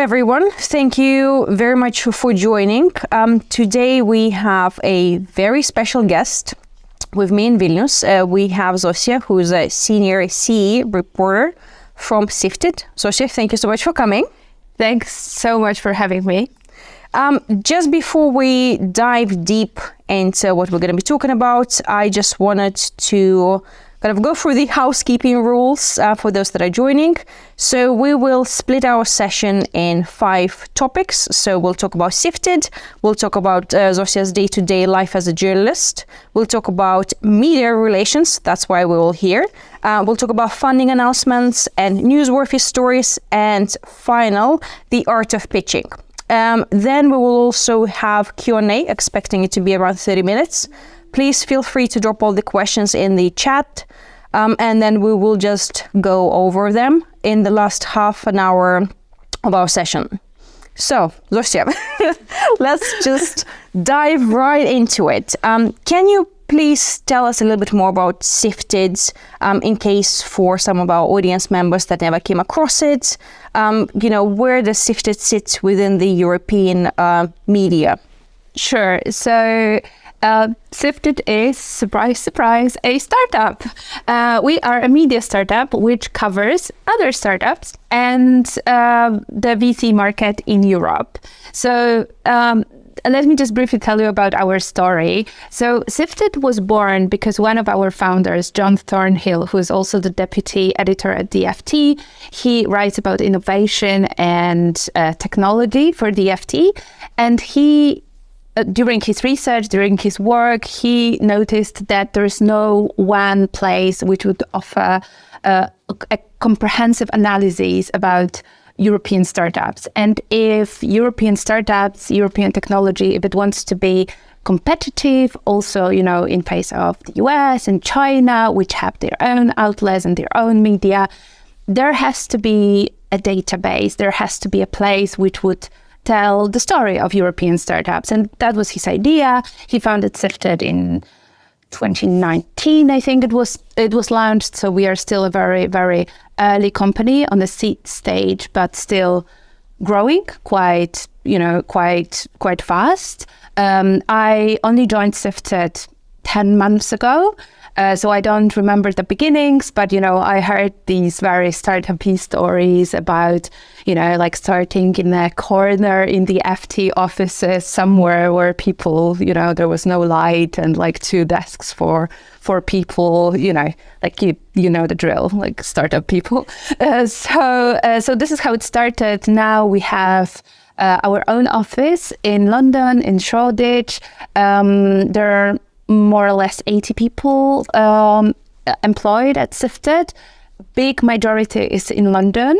everyone. Thank you very much for joining. Today we have a very special guest with me in Vilnius. We have Zosia, who is a senior CEE reporter from Sifted. Zosia, thank you so much for coming. Thanks so much for having me. Just before we dive deep into what we're going to be talking about, I just wanted to kind of go through the housekeeping rules for those that are joining. So we will split our session in 5 topics. So we'll talk about Sifted, we'll talk about Zosia's day-to-day life as a journalist, we'll talk about media relations, that's why we're all here, we'll talk about funding announcements and newsworthy stories, and final, the art of pitching. Then we will also have Q&A, expecting it to be around 30 minutes. Please feel free to drop all the questions in the chat, and then we will just go over them in the last half an hour of our session. So, Zosia, let's just dive right into it. Can you please tell us a little bit more about Sifted, in case for some of our audience members that never came across it? Where does Sifted sit within the European media? Sure. So Sifted is, surprise, surprise, a startup. We are a media startup which covers other startups and the VC market in Europe. So let me just briefly tell you about our story. So Sifted was born because one of our founders, John Thornhill, who is also the deputy editor at the FT, he writes about innovation and technology for the FT. And he, during his research, during his work, he noticed that there's no one place which would offer a comprehensive analysis about European startups. And if European startups, European technology, if it wants to be competitive, also, in face of the US and China, which have their own outlets and their own media, there has to be a database, there has to be a place which would tell the story of European startups. And that was his idea. He founded Sifted in 2019, I think it was launched. So we are still a very, very early company on the seed stage, but still growing quite fast. I only joined Sifted 10 months ago. So I don't remember the beginnings, but, I heard these very startup-y stories about, starting in a corner in the FT offices somewhere where people, there was no light and 2 desks for people, the drill, startup people. So this is how it started. Now we have our own office in London, in Shoreditch. There are more or less 80 people employed at Sifted. Big majority is in London.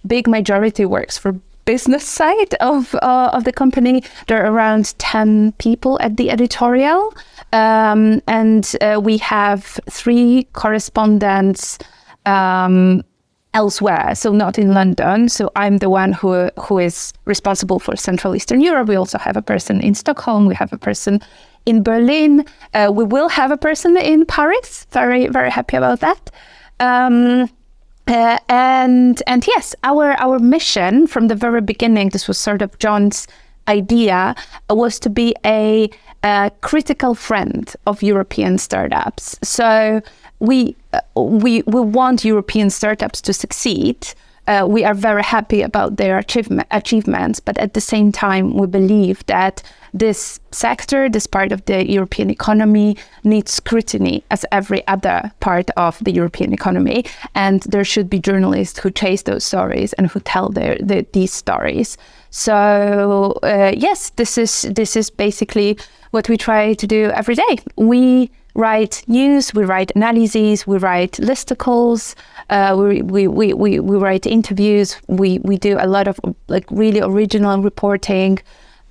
Big majority works for business side of the company. There are around 10 people at the editorial. And we have 3 correspondents elsewhere, so not in London. So I'm the one who is responsible for Central Eastern Europe. We also have a person in Stockholm. We have a person in Berlin. We will have a person in Paris. Very, very happy about that. And yes, our mission from the very beginning, this was sort of John's idea, was to be a critical friend of European startups. So we want European startups to succeed. We are very happy about their achievements, but at the same time, we believe that this sector, this part of the European economy, needs scrutiny as every other part of the European economy. And there should be journalists who chase those stories and who tell these stories. So yes, this is basically what we try to do every day. We write news, we write analyses, we write listicles, we write interviews, we do a lot of really original reporting.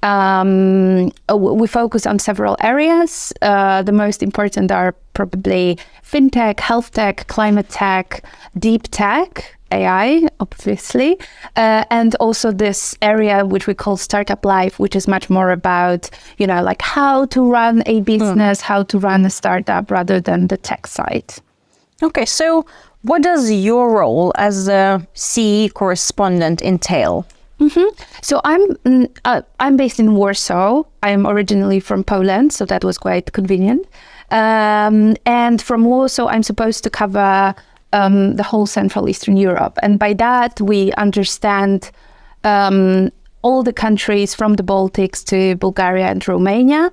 We focus on several areas. The most important are probably fintech, health tech, climate tech, deep tech, AI, obviously, and also this area which we call startup life, which is much more about, how to run a business, how to run a startup rather than the tech side. Okay, so what does your role as a CEE correspondent entail? So I'm based in Warsaw. I'm originally from Poland, so that was quite convenient. And from Warsaw, I'm supposed to cover the whole Central Eastern Europe, and by that we understand all the countries from the Baltics to Bulgaria and Romania.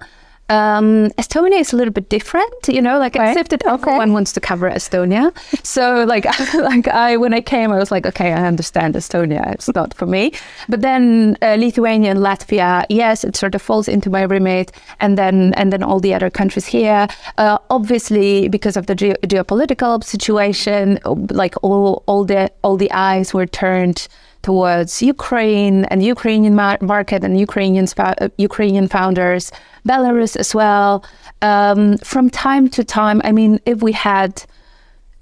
Estonia is a little bit different, like accepted everyone wants to cover Estonia. So when I came, I was like, okay, I understand Estonia, it's not for me. But then Lithuania and Latvia, yes, it sort of falls into my remit. And then all the other countries here, obviously because of the geopolitical situation, like all the eyes were turned towards Ukraine and Ukrainian market and Ukrainian founders, Belarus as well. From time to time, I mean, if we had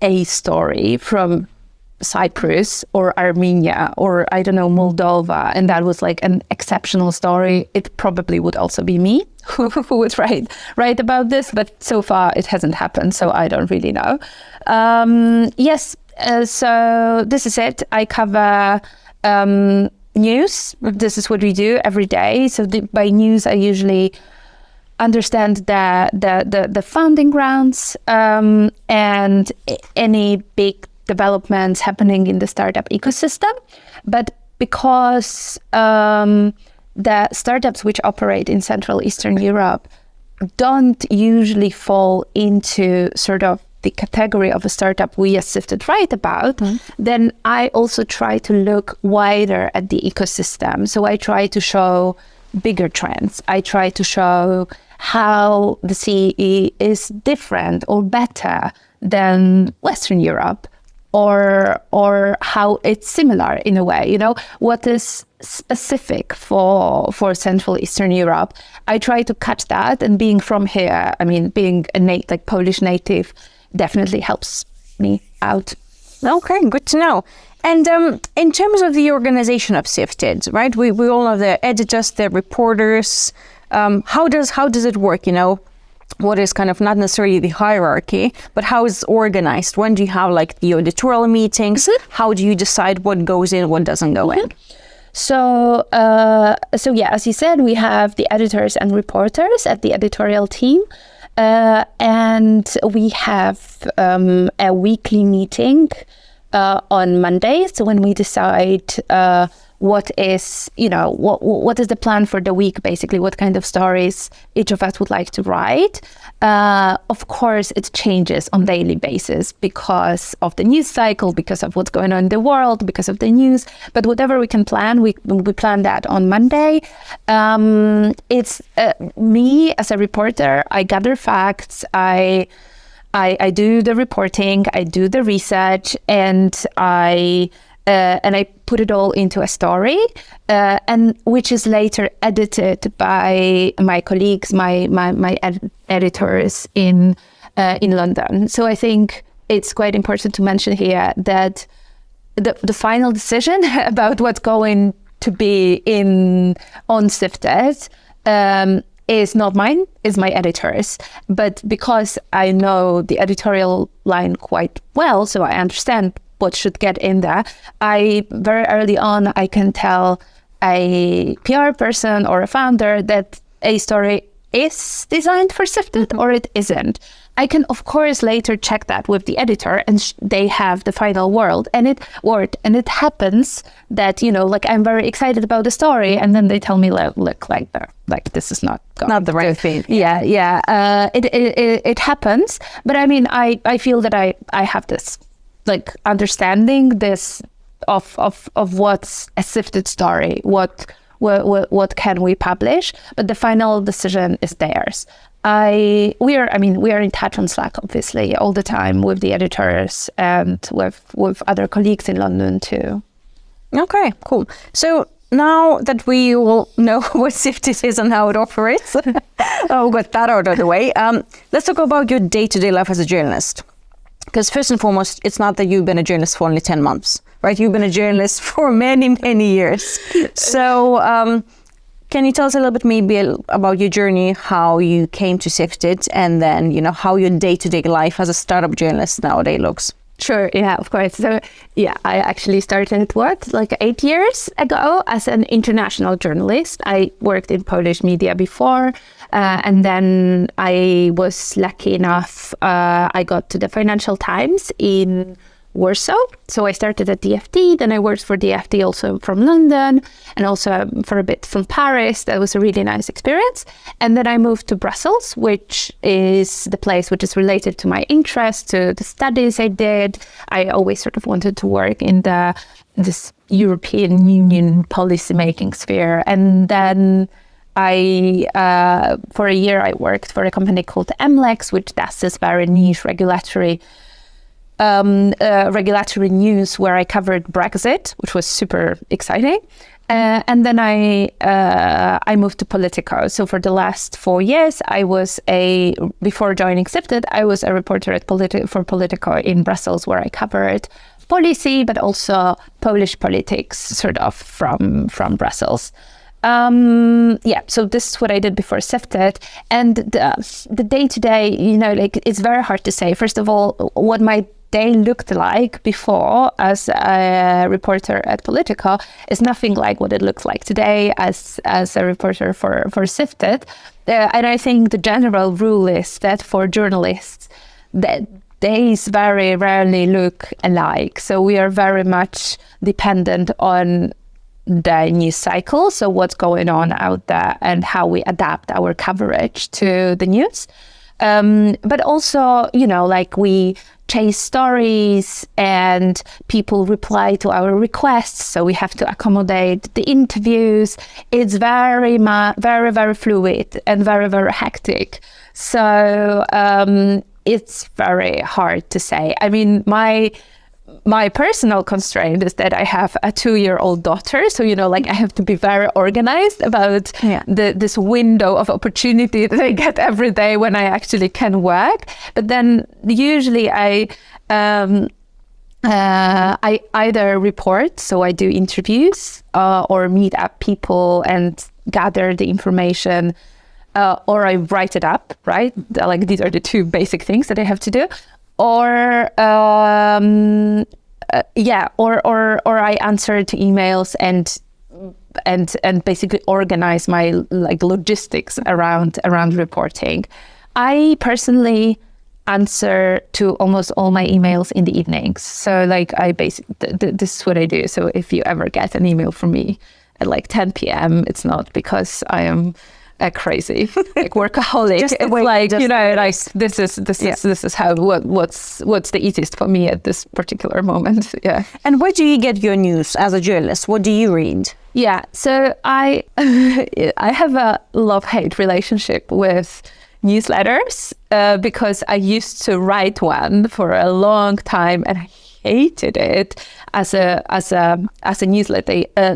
a story from Cyprus or Armenia or, I don't know, Moldova, and that was like an exceptional story, it probably would also be me who would write about this. But so far it hasn't happened, so I don't really know. Yes, so this is it. I cover news. This is what we do every day. So by news, I usually understand the founding grounds and any big developments happening in the startup ecosystem. But because the startups which operate in Central Eastern Europe don't usually fall into sort of the category of a startup we as Sifted write about, then I also try to look wider at the ecosystem. So I try to show bigger trends. I try to show how the CEE is different or better than Western Europe, or how it's similar in a way, what is specific for Central Eastern Europe. I try to catch that, and being from here, I mean, being a Polish native definitely helps me out. Okay, good to know. And in terms of the organization of Sifted, right? We all know the editors, the reporters. How does it work? What is kind of not necessarily the hierarchy, but how is it organized? When do you have like the editorial meetings? How do you decide what goes in, what doesn't go in? So yeah, as you said, we have the editors and reporters at the editorial team. And we have a weekly meeting on Mondays. So when we decide what is the plan for the week, basically, what kind of stories each of us would like to write. Of course, it changes on daily basis because of the news cycle, because of what's going on in the world, because of the news. But whatever we can plan, we plan that on Monday. It's me as a reporter. I gather facts. I do the reporting. I do the research, and I put it all into a story, and which is later edited by my colleagues, my editors in London. So I think it's quite important to mention here that the final decision about what's going to be on Sifted is not mine, is my editor's. But because I know the editorial line quite well, so I understand what should get in there, I very early on, I can tell a PR person or a founder that a story is designed for Sifted or it isn't. I can, of course, later check that with the editor, and they have the final word. And it happens that, I'm very excited about the story, and then they tell me, look, this is not the right thing. Yeah. It happens. But I mean, I feel that I have this understanding this of what's a Sifted story, what can we publish, but the final decision is theirs. We are in touch on Slack, obviously, all the time with the editors and with other colleagues in London too. Okay, cool. So now that we all know what Sifted is and how it operates, we got that out of the way. Let's talk about your day-to-day life as a journalist. Because first and foremost, it's not that you've been a journalist for only 10 months, right? You've been a journalist for many, many years. So can you tell us a little bit maybe about your journey, how you came to Sifted, and then, how your day-to-day life as a startup journalist nowadays looks? Sure, yeah, of course. So, yeah, I actually started, 8 years ago as an international journalist. I worked in Polish media before, and then I was lucky enough, I got to the Financial Times in Warsaw. So I started at the FT, then I worked for the FT also from London, and also for a bit from Paris. That was a really nice experience. And then I moved to Brussels, which is the place which is related to my interest, to the studies I did. I always sort of wanted to work in this European Union policy-making sphere. And then for a year, I worked for a company called MLEX, which does this very niche regulatory news, where I covered Brexit, which was super exciting. And then I moved to Politico. So for the last 4 years, before joining Sifted, I was a reporter for Politico in Brussels, where I covered policy, but also Polish politics, sort of from Brussels. So this is what I did before Sifted. And the day-to-day, it's very hard to say. First of all, what my day looked like before as a reporter at Politico is nothing like what it looks like today as a reporter for Sifted. And I think the general rule is that for journalists, that days very rarely look alike. So we are very much dependent on the news cycle, so what's going on out there and how we adapt our coverage to the news. But also, we chase stories and people reply to our requests, so we have to accommodate the interviews. It's very, very fluid and very, very hectic. So it's very hard to say. I mean, my personal constraint is that I have a 2-year-old daughter. So, I have to be very organized about this window of opportunity that I get every day when I actually can work. But then usually I either report, so I do interviews, or meet up people and gather the information, or I write it up, right? These are the two basic things that I have to do. Or I answer to emails and basically organize my logistics around reporting. I personally answer to almost all my emails in the evenings. So this is what I do. So if you ever get an email from me at 10 p.m., it's not because I am a crazy workaholic. This is how what's the easiest for me at this particular moment. Yeah. And where do you get your news as a journalist? What do you read? Yeah. So I have a love-hate relationship with newsletters because I used to write one for a long time and I hated it as a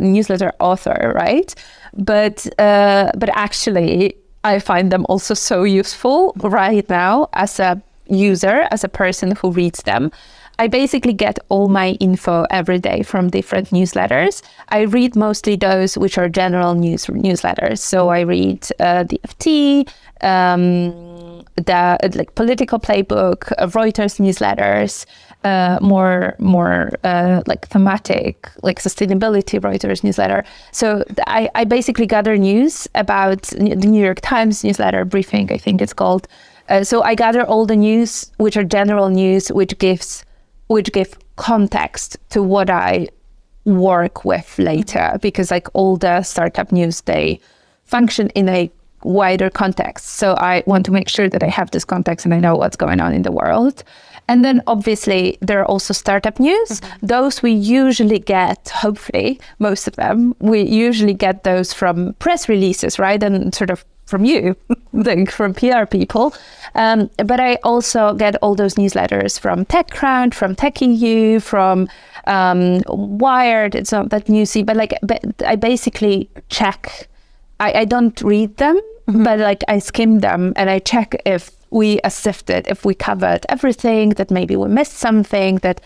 newsletter author, right? But actually, I find them also so useful right now as a user, as a person who reads them. I basically get all my info every day from different newsletters. I read mostly those which are general newsletters. So I read the FT, the political playbook, Reuters newsletters, more thematic, sustainability Reuters newsletter. So I basically gather news about the New York Times newsletter briefing, I think it's called. So I gather all the news which are general news, which give context to what I work with later, because all the startup news, they function in a wider context. So I want to make sure that I have this context and I know what's going on in the world. And then obviously there are also startup news. Mm-hmm. Those we usually get, hopefully, most of them, we usually get those from press releases, right? And sort of from you, from PR people. But I also get all those newsletters from TechCrunch, from TechEU, from Wired. It's not that newsy, but I basically check. I don't read them, mm-hmm. but I skim them and I check if we Sifted, if we covered everything, that maybe we missed something, that,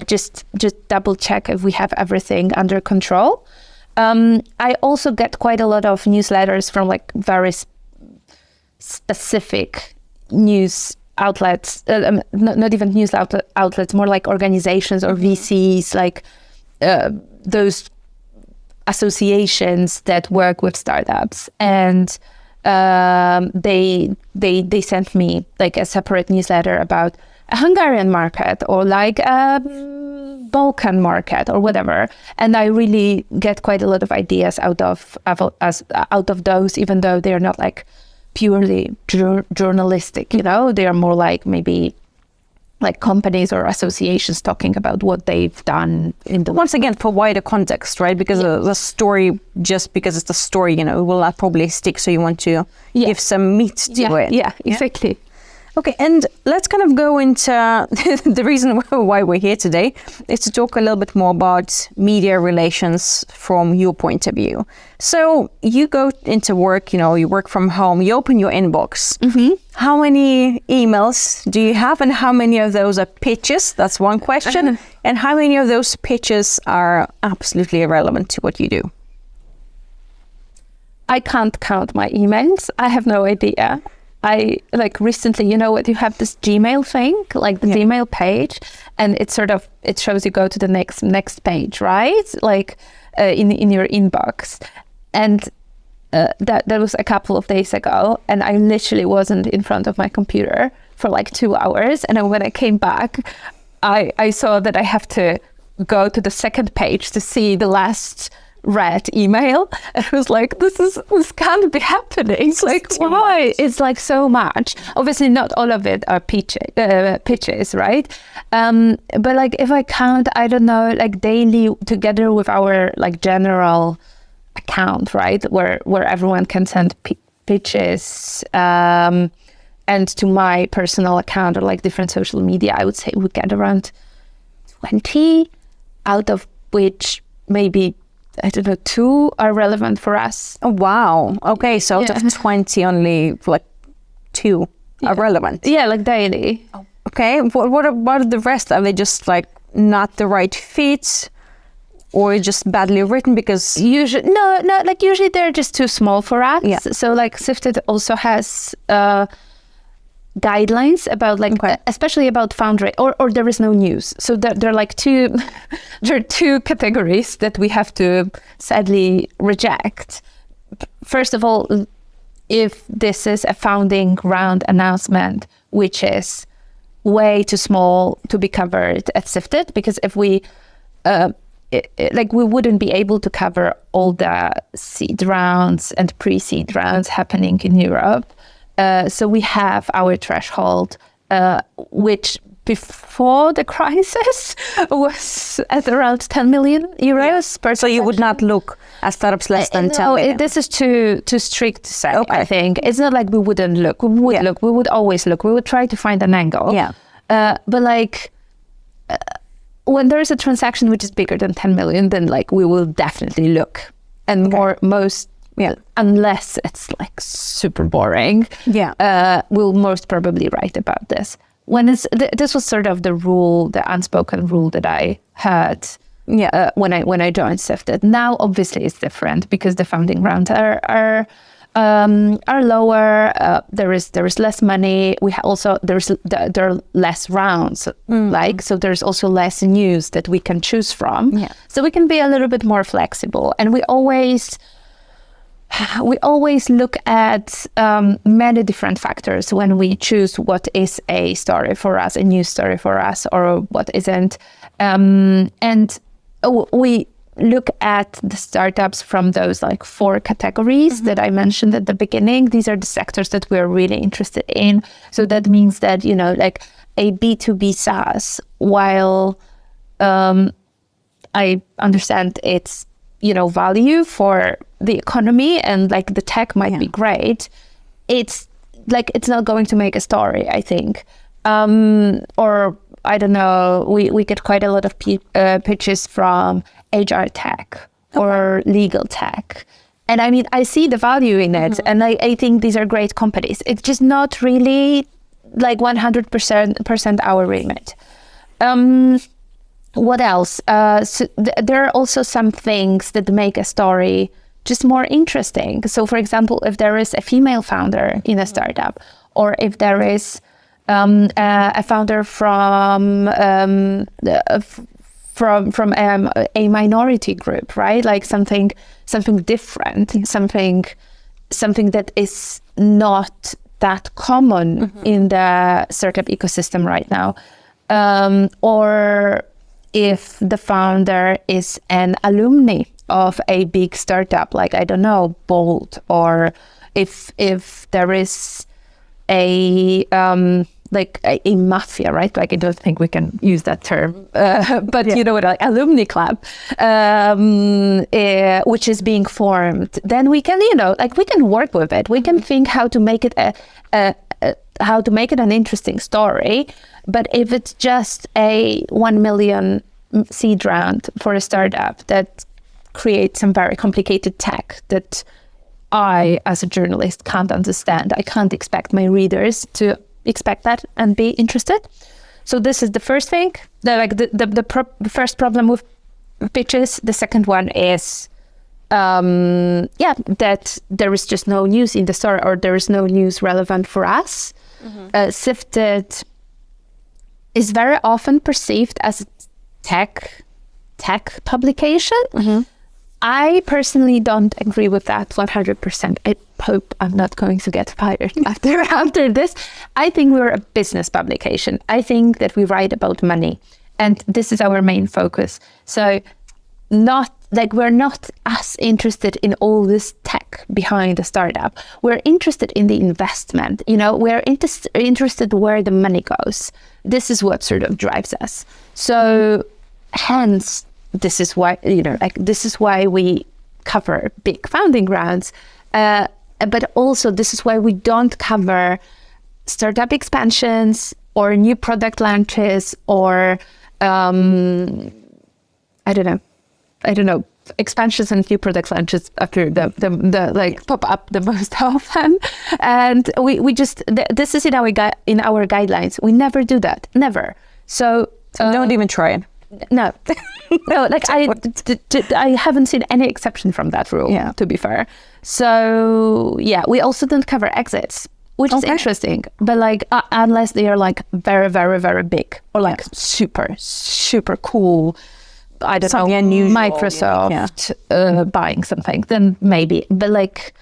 just double check if we have everything under control. I also get quite a lot of newsletters from very specific news outlets, not even news outlets, more like organizations or VCs, like those associations that work with startups, and they sent me like a separate newsletter about a Hungarian market or like a Balkan market or whatever, and I really get quite a lot of ideas out of those, even though they're not like purely journalistic, you know, they are more like maybe like companies or associations talking about what they've done in the once again for wider context, right? Because the story, just because it's the story, you know, will not probably stick, so you want to give some meat to it. Yeah, exactly. Okay, and let's kind of go into the reason why we're here today is to talk a little bit more about media relations from your point of view. So you go into work, you know, you work from home, you open your inbox. Mm-hmm. How many emails do you have, and how many of those are pitches? That's one question. And how many of those pitches are absolutely irrelevant to what you do? I can't count my emails. I have no idea. I like recently, you know what, you have this Gmail thing, like the Gmail page, and it shows you go to the next page, right? Like in your inbox. And that was a couple of days ago, and I literally wasn't in front of my computer for like 2 hours. And then when I came back, I saw that I have to go to the second page to see the last read email, and I was like, this can't be happening. It's like, why? It's like so much. Obviously not all of it are pitches, right? But like if I count, I don't know, like daily together with our like general account, right? Where everyone can send pitches, and to my personal account or like different social media, I would say we get around 20, out of which maybe, I don't know, 2 are relevant for us. Oh, wow. Okay, so out of 20, only like 2 are relevant. Yeah, like daily. Okay, what about the rest? Are they just like not the right fit, or just badly written? Because usually, no, like usually they're just too small for us. Yeah. So like Sifted also has guidelines about like, especially about founder, or there is no news. So there are like there are 2 categories that we have to sadly reject. First of all, if this is a founding round announcement, which is way too small to be covered at Sifted, because if we like we wouldn't be able to cover all the seed rounds and pre-seed rounds happening in Europe. So we have our threshold, which before the crisis was at around 10 million euros per. So you would not look at startups less than 10 million? This is too strict to say, I think. It's not like we wouldn't look. We would look. We would always look. We would try to find an angle. Yeah. But like when there is a transaction which is bigger than 10 million, then like we will definitely look. And unless it's like super boring, we'll most probably write about this. When this was sort of the rule, the unspoken rule that I had when I joined Sifted. Now obviously it's different because the founding rounds are lower. There is less money. There are less rounds, like, so there's also less news that we can choose from. Yeah. So we can be a little bit more flexible, and we always look at many different factors when we choose what is a story for us, a news story for us, or what isn't. And we look at the startups from those like 4 categories that I mentioned at the beginning. These are the sectors that we're really interested in. So that means that, you know, like a B2B SaaS, while I understand its, you know, value for the economy and like the tech might be great, it's like, it's not going to make a story, I think. Or I don't know, we get quite a lot of pitches from HR tech or legal tech. And I mean, I see the value in it, and I think these are great companies. It's just not really like 100% our remit. What else? So there are also some things that make a story just more interesting. So for example, if there is a female founder in a startup, or if there is a founder from a minority group, right? Like something different, something that is not that common in the startup ecosystem right now. Or if the founder is an alumni of a big startup, like, I don't know, Bolt, or if there is a mafia, right? Like, I don't think we can use that term, but you know what, like alumni club, which is being formed, then we can, we can work with it. We can think how to make it an interesting story. But if it's just a 1 million seed round for a startup that creates some very complicated tech that I, as a journalist, can't understand, I can't expect my readers to expect that and be interested. So this is the first thing, the first problem with pitches. The second one is that there is just no news in the story, or there is no news relevant for us. Sifted is very often perceived as a tech publication. I personally don't agree with that 100%. I hope I'm not going to get fired after this. I think we're a business publication. I think that we write about money, and this is our main focus. So we're not as interested in all this tech behind the startup. We're interested in the investment. We're interested where the money goes. This is what sort of drives us. So hence, this is why, this is why we cover big founding rounds. But also, this is why we don't cover startup expansions or new product launches or, I don't know, expansions and new product launches after the pop up the most often. And we just, this is in our guidelines. We never do that. Never. So don't even try it. No, I haven't seen any exception from that rule, to be fair. So we also don't cover exits, which is interesting, but unless they are very, very, very big, or super, super cool, I don't know, unusual, Microsoft buying something, then maybe. But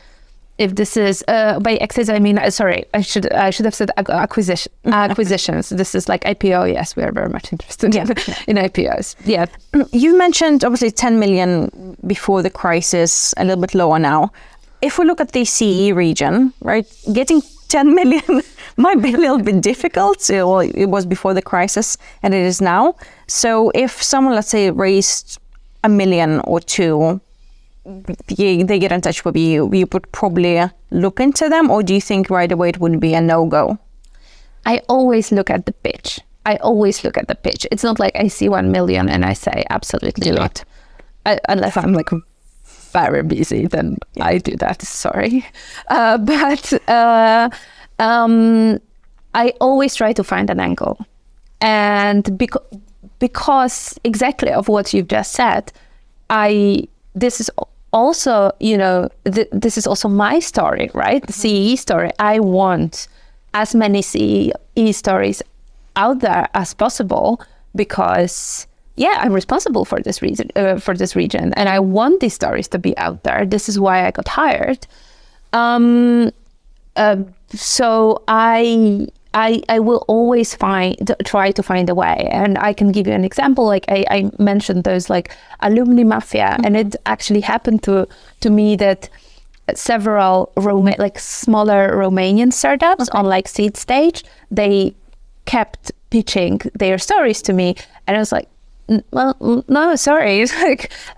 if this is by exits, I mean, sorry, I should have said acquisitions. This is like IPO. Yes, we are very much interested in IPOs. Yeah. You mentioned obviously 10 million before the crisis, a little bit lower now. If we look at the CEE region, right, getting 10 million might be a little bit difficult. Well, it was before the crisis and it is now. So if someone, let's say, raised 1 million or 2, they get in touch with you, you would probably look into them, or do you think right away it would be a no-go? I always look at the pitch. It's not like I see 1 million and I say absolutely not. Unless I'm very busy, then I do that. Sorry. But I always try to find an angle. And because exactly of what you've just said, this is also, this is also my story, right? The CEE story. I want as many CEE stories out there as possible because, I'm responsible for this region, and I want these stories to be out there. This is why I got hired. So I will always try to find a way. And I can give you an example. I mentioned those alumni mafia, and it actually happened to me that several smaller Romanian startups on seed stage, they kept pitching their stories to me, and I was like, well, no, sorry,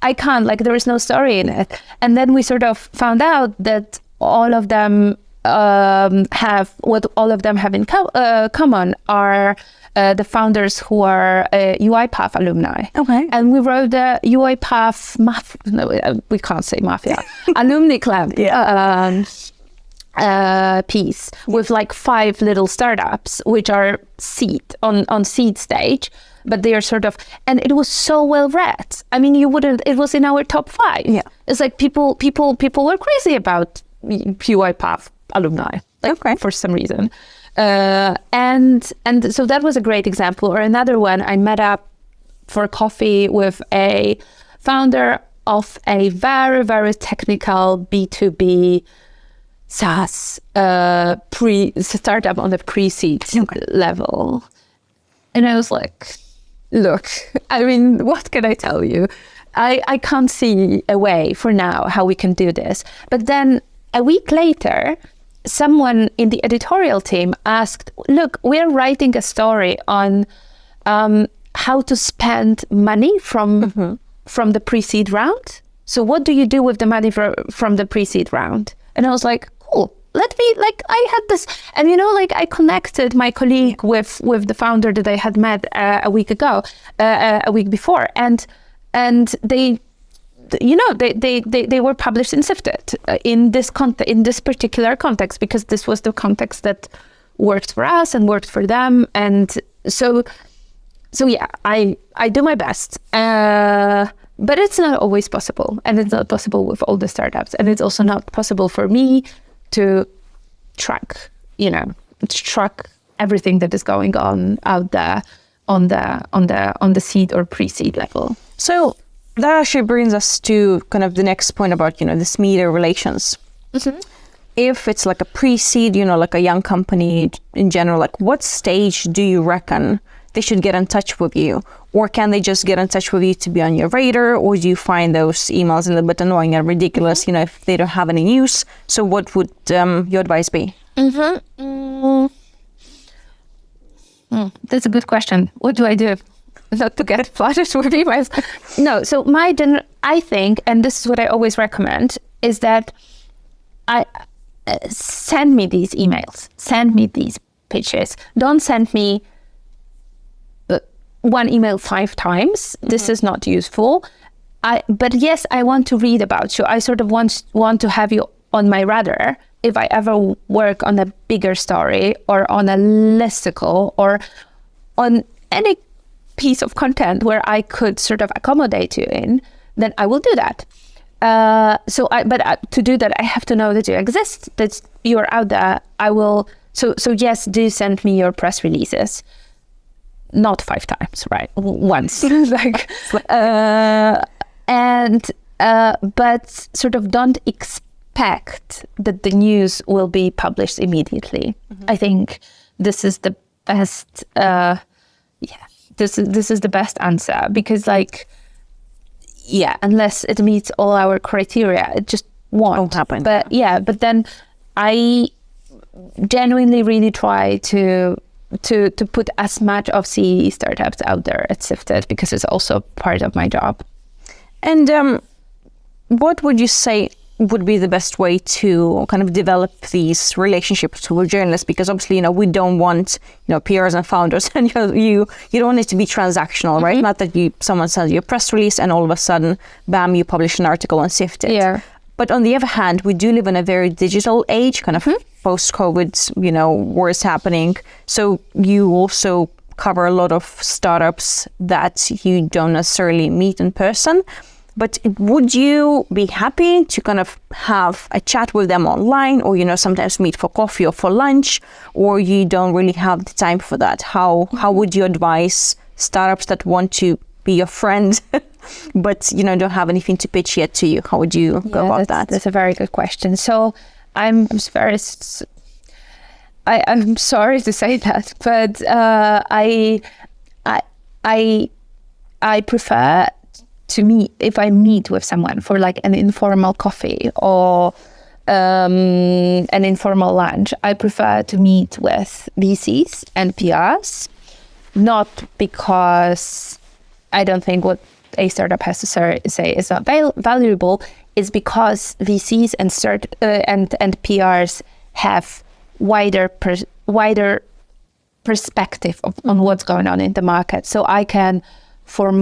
I can't. There is no story in it. And then we sort of found out that all of them have in common are the founders who are UiPath alumni. Okay. And we wrote the UiPath we can't say mafia alumni club piece with 5 little startups which are on seed stage, but they are sort of, and it was so well read. I mean, it was in our top 5. Yeah. It's people were crazy about UiPath alumni. for some reason. And so that was a great example. Or another one, I met up for coffee with a founder of a very, very technical B2B SaaS startup on the pre-seed level. And I was like, look, I mean, what can I tell you? I can't see a way for now how we can do this. But then a week later, someone in the editorial team asked, look, we're writing a story on how to spend money from the pre-seed round. So what do you do with the money from the pre-seed round? And I was like, cool. I had this, and I connected my colleague with the founder that I had met a week before, and they were published in Sifted in this particular context, because this was the context that worked for us and worked for them, and so yeah, I do my best, but it's not always possible, and it's not possible with all the startups, and it's also not possible for me to track everything that is going on out there on the seed or pre-seed level. So that actually brings us to kind of the next point about, this media relations. Mm-hmm. If it's like a pre-seed, like a young company in general, like what stage do you reckon they should get in touch with you? Or can they just get in touch with you to be on your radar? Or do you find those emails a little bit annoying and ridiculous, if they don't have any news? So what would your advice be? That's a good question. What do I do? Not to get flooded with emails. No, so I think, and this is what I always recommend, is that I send me these emails, send me these pitches. Don't send me one email 5 times. Mm-hmm. This is not useful. But yes, I want to read about you. I sort of want to have you on my radar if I ever work on a bigger story or on a listicle or on any piece of content where I could sort of accommodate you in, then I will do that. But to do that, I have to know that you exist, that you are out there. I will. So yes, do send me your press releases. Not 5 times, right? Once, but sort of don't expect that the news will be published immediately. Mm-hmm. I think this is the best. This is the best answer, because unless it meets all our criteria, it just won't happen. But then I genuinely really try to put as much of CEE startups out there at Sifted, because it's also part of my job. And what would you say would be the best way to kind of develop these relationships with journalists? Because obviously, we don't want, PRs and founders, and you don't want it to be transactional, right? Mm-hmm. Not that someone sends you a press release and all of a sudden, bam, you publish an article on Sifted. Yeah. But on the other hand, we do live in a very digital age, kind of post-COVID, war is happening. So you also cover a lot of startups that you don't necessarily meet in person. But would you be happy to kind of have a chat with them online, or, sometimes meet for coffee or for lunch, or you don't really have the time for that? How would you advise startups that want to be your friend, but, don't have anything to pitch yet to you? How would you go about that? That's a very good question. So I'm sorry to say that, but I prefer to meet, if I meet with someone for like an informal coffee or an informal lunch, I prefer to meet with VCs and PRs, not because I don't think what a startup has to say is not valuable, is because VCs and PRs have wider perspective on what's going on in the market. So I can, for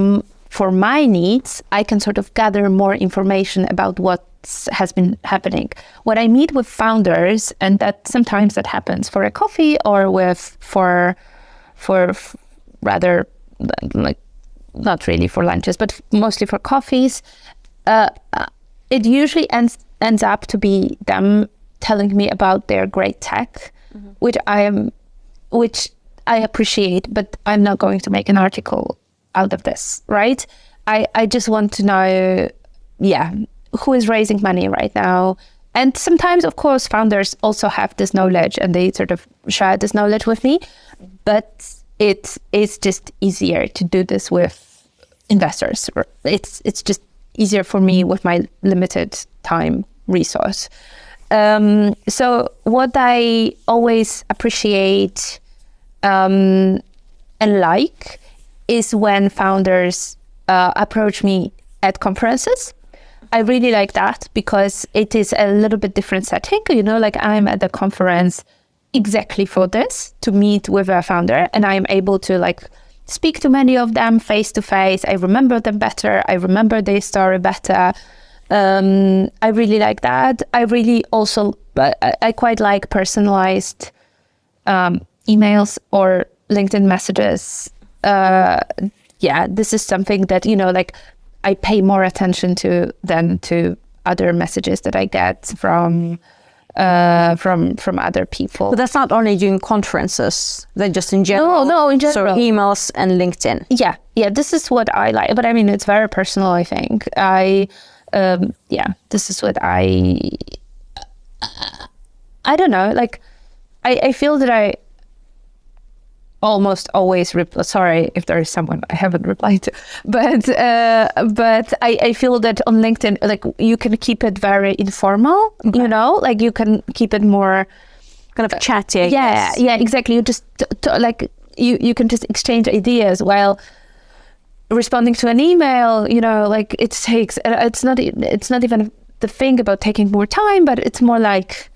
my needs, I can sort of gather more information about what has been happening. When I meet with founders, and that sometimes that happens for a coffee or for rather like, not really for lunches, but mostly for coffees, it usually ends up to be them telling me about their great tech, which I appreciate, but I'm not going to make an article out of this, right? I just want to know, who is raising money right now. And sometimes, of course, founders also have this knowledge and they sort of share this knowledge with me, but it is just easier to do this with investors. It's just easier for me with my limited time resource. So what I always appreciate and like is when founders approach me at conferences. I really like that because it is a little bit different setting. Like I'm at the conference exactly for this, to meet with a founder, and I'm able to like speak to many of them face to face. I remember them better. I remember their story better. I really like that. I really also, I quite like personalized emails or LinkedIn messages. This is something that, like I pay more attention to than to other messages that I get from other people. But that's not only during conferences, they're just in general. No, in general. So emails and LinkedIn. Yeah, this is what I like. But I mean, it's very personal, I think. This is what I don't know, like, I feel that I almost always sorry if there is someone I haven't replied to, but I feel that on LinkedIn, like, you can keep it very informal, like you can keep it more kind of chatty. Yeah, exactly. You just like you can just exchange ideas, while responding to an email, like it takes. It's not even the thing about taking more time, but it's more like.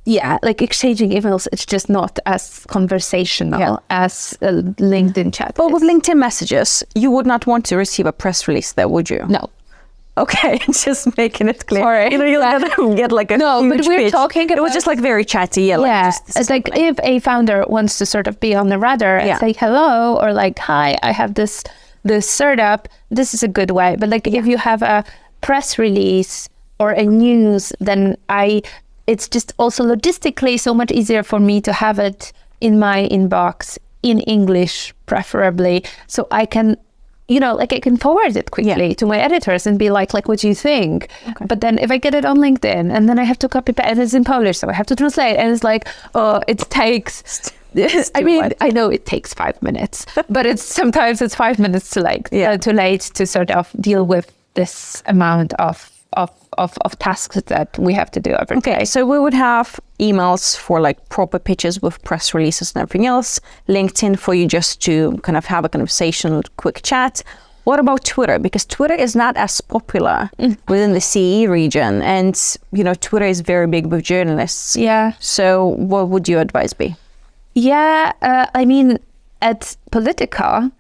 Yeah, like exchanging emails, it's just not as conversational as a LinkedIn chat. But with LinkedIn messages, you would not want to receive a press release there, would you? No. Okay, just making it clear. Sorry. You'll get like a huge but we're pitch. talking about... It was just like very chatty. It's like if a founder wants to sort of be on the radar and say hello, or like, hi, I have this startup, this is a good way. But like if you have a press release or a news, then it's just also logistically so much easier for me to have it in my inbox in English, preferably, so I can, I can forward it quickly to my editors and be like, what do you think? Okay. But then if I get it on LinkedIn and then I have to copy and it's in Polish, so I have to translate, and it's like, it takes. I mean, I know it takes 5 minutes, but sometimes it's 5 minutes too late to sort of deal with this amount of tasks that we have to do every day. Okay, so we would have emails for like proper pitches with press releases and everything else, LinkedIn for you just to kind of have a conversational quick chat. What about Twitter? Because Twitter is not as popular within the CE region, and Twitter is very big with journalists. Yeah. So what would your advice be? Yeah, I mean, at Politica,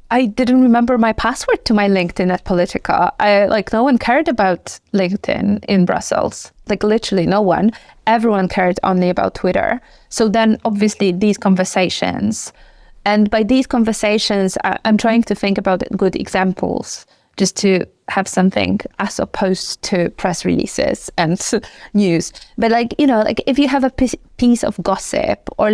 I didn't remember my password to my LinkedIn at Politica. No one cared about LinkedIn in Brussels. Like literally no one. Everyone cared only about Twitter. So then obviously these conversations, and by these conversations, I'm trying to think about good examples just to have something as opposed to press releases and news. But if you have a piece of gossip or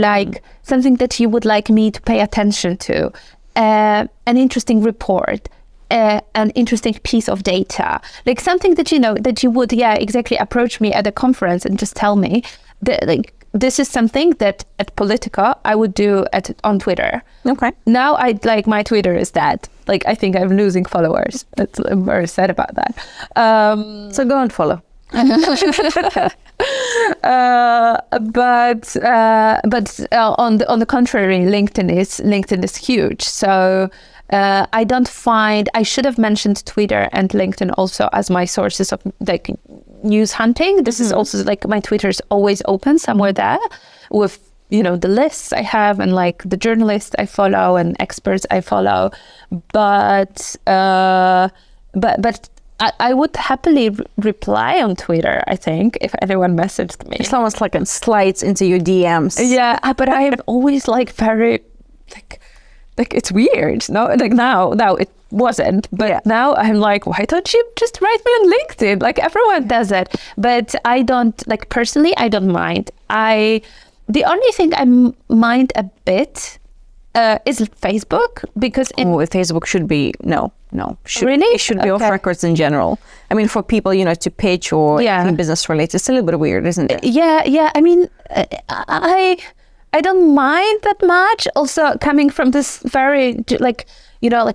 something that you would like me to pay attention to, an interesting report, an interesting piece of data, like something that that you would exactly approach me at a conference and just tell me that this is something that at Politica I would do on Twitter. Okay. Now my Twitter is dead. I think I'm losing followers. I'm very sad about that. So go and follow. But on the contrary, LinkedIn is huge. So I don't find, I should have mentioned Twitter and LinkedIn also as my sources of news hunting. This is also my Twitter is always open somewhere there with the lists I have and the journalists I follow and experts I follow. But I would happily reply on Twitter, I think, if anyone messaged me. It's almost it slides into your DMs. Yeah, but I am always very, it's weird, no? Now wasn't. But now I'm like, why don't you just write me on LinkedIn? Like everyone does it. But I don't, like personally, I don't mind. The only thing I mind a bit is Facebook, because Facebook should be really? It should be off records in general. I mean, for people, to pitch or anything business related, it's a little bit weird, isn't it? Yeah. I mean, I don't mind that much. Also, coming from this very like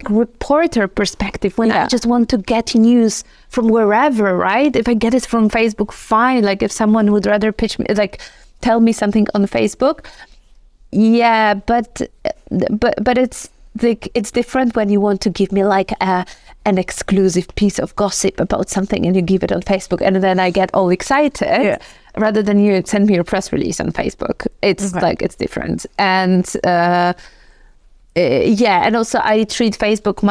reporter perspective, when I just want to get news from wherever, right? If I get it from Facebook, fine. Like if someone would rather pitch me, like tell me something on Facebook. Yeah, but it's like, it's different when you want to give me like an exclusive piece of gossip about something and you give it on Facebook, and then I get all excited rather than you send me your press release on Facebook. It's like, it's different. And and also I treat Facebook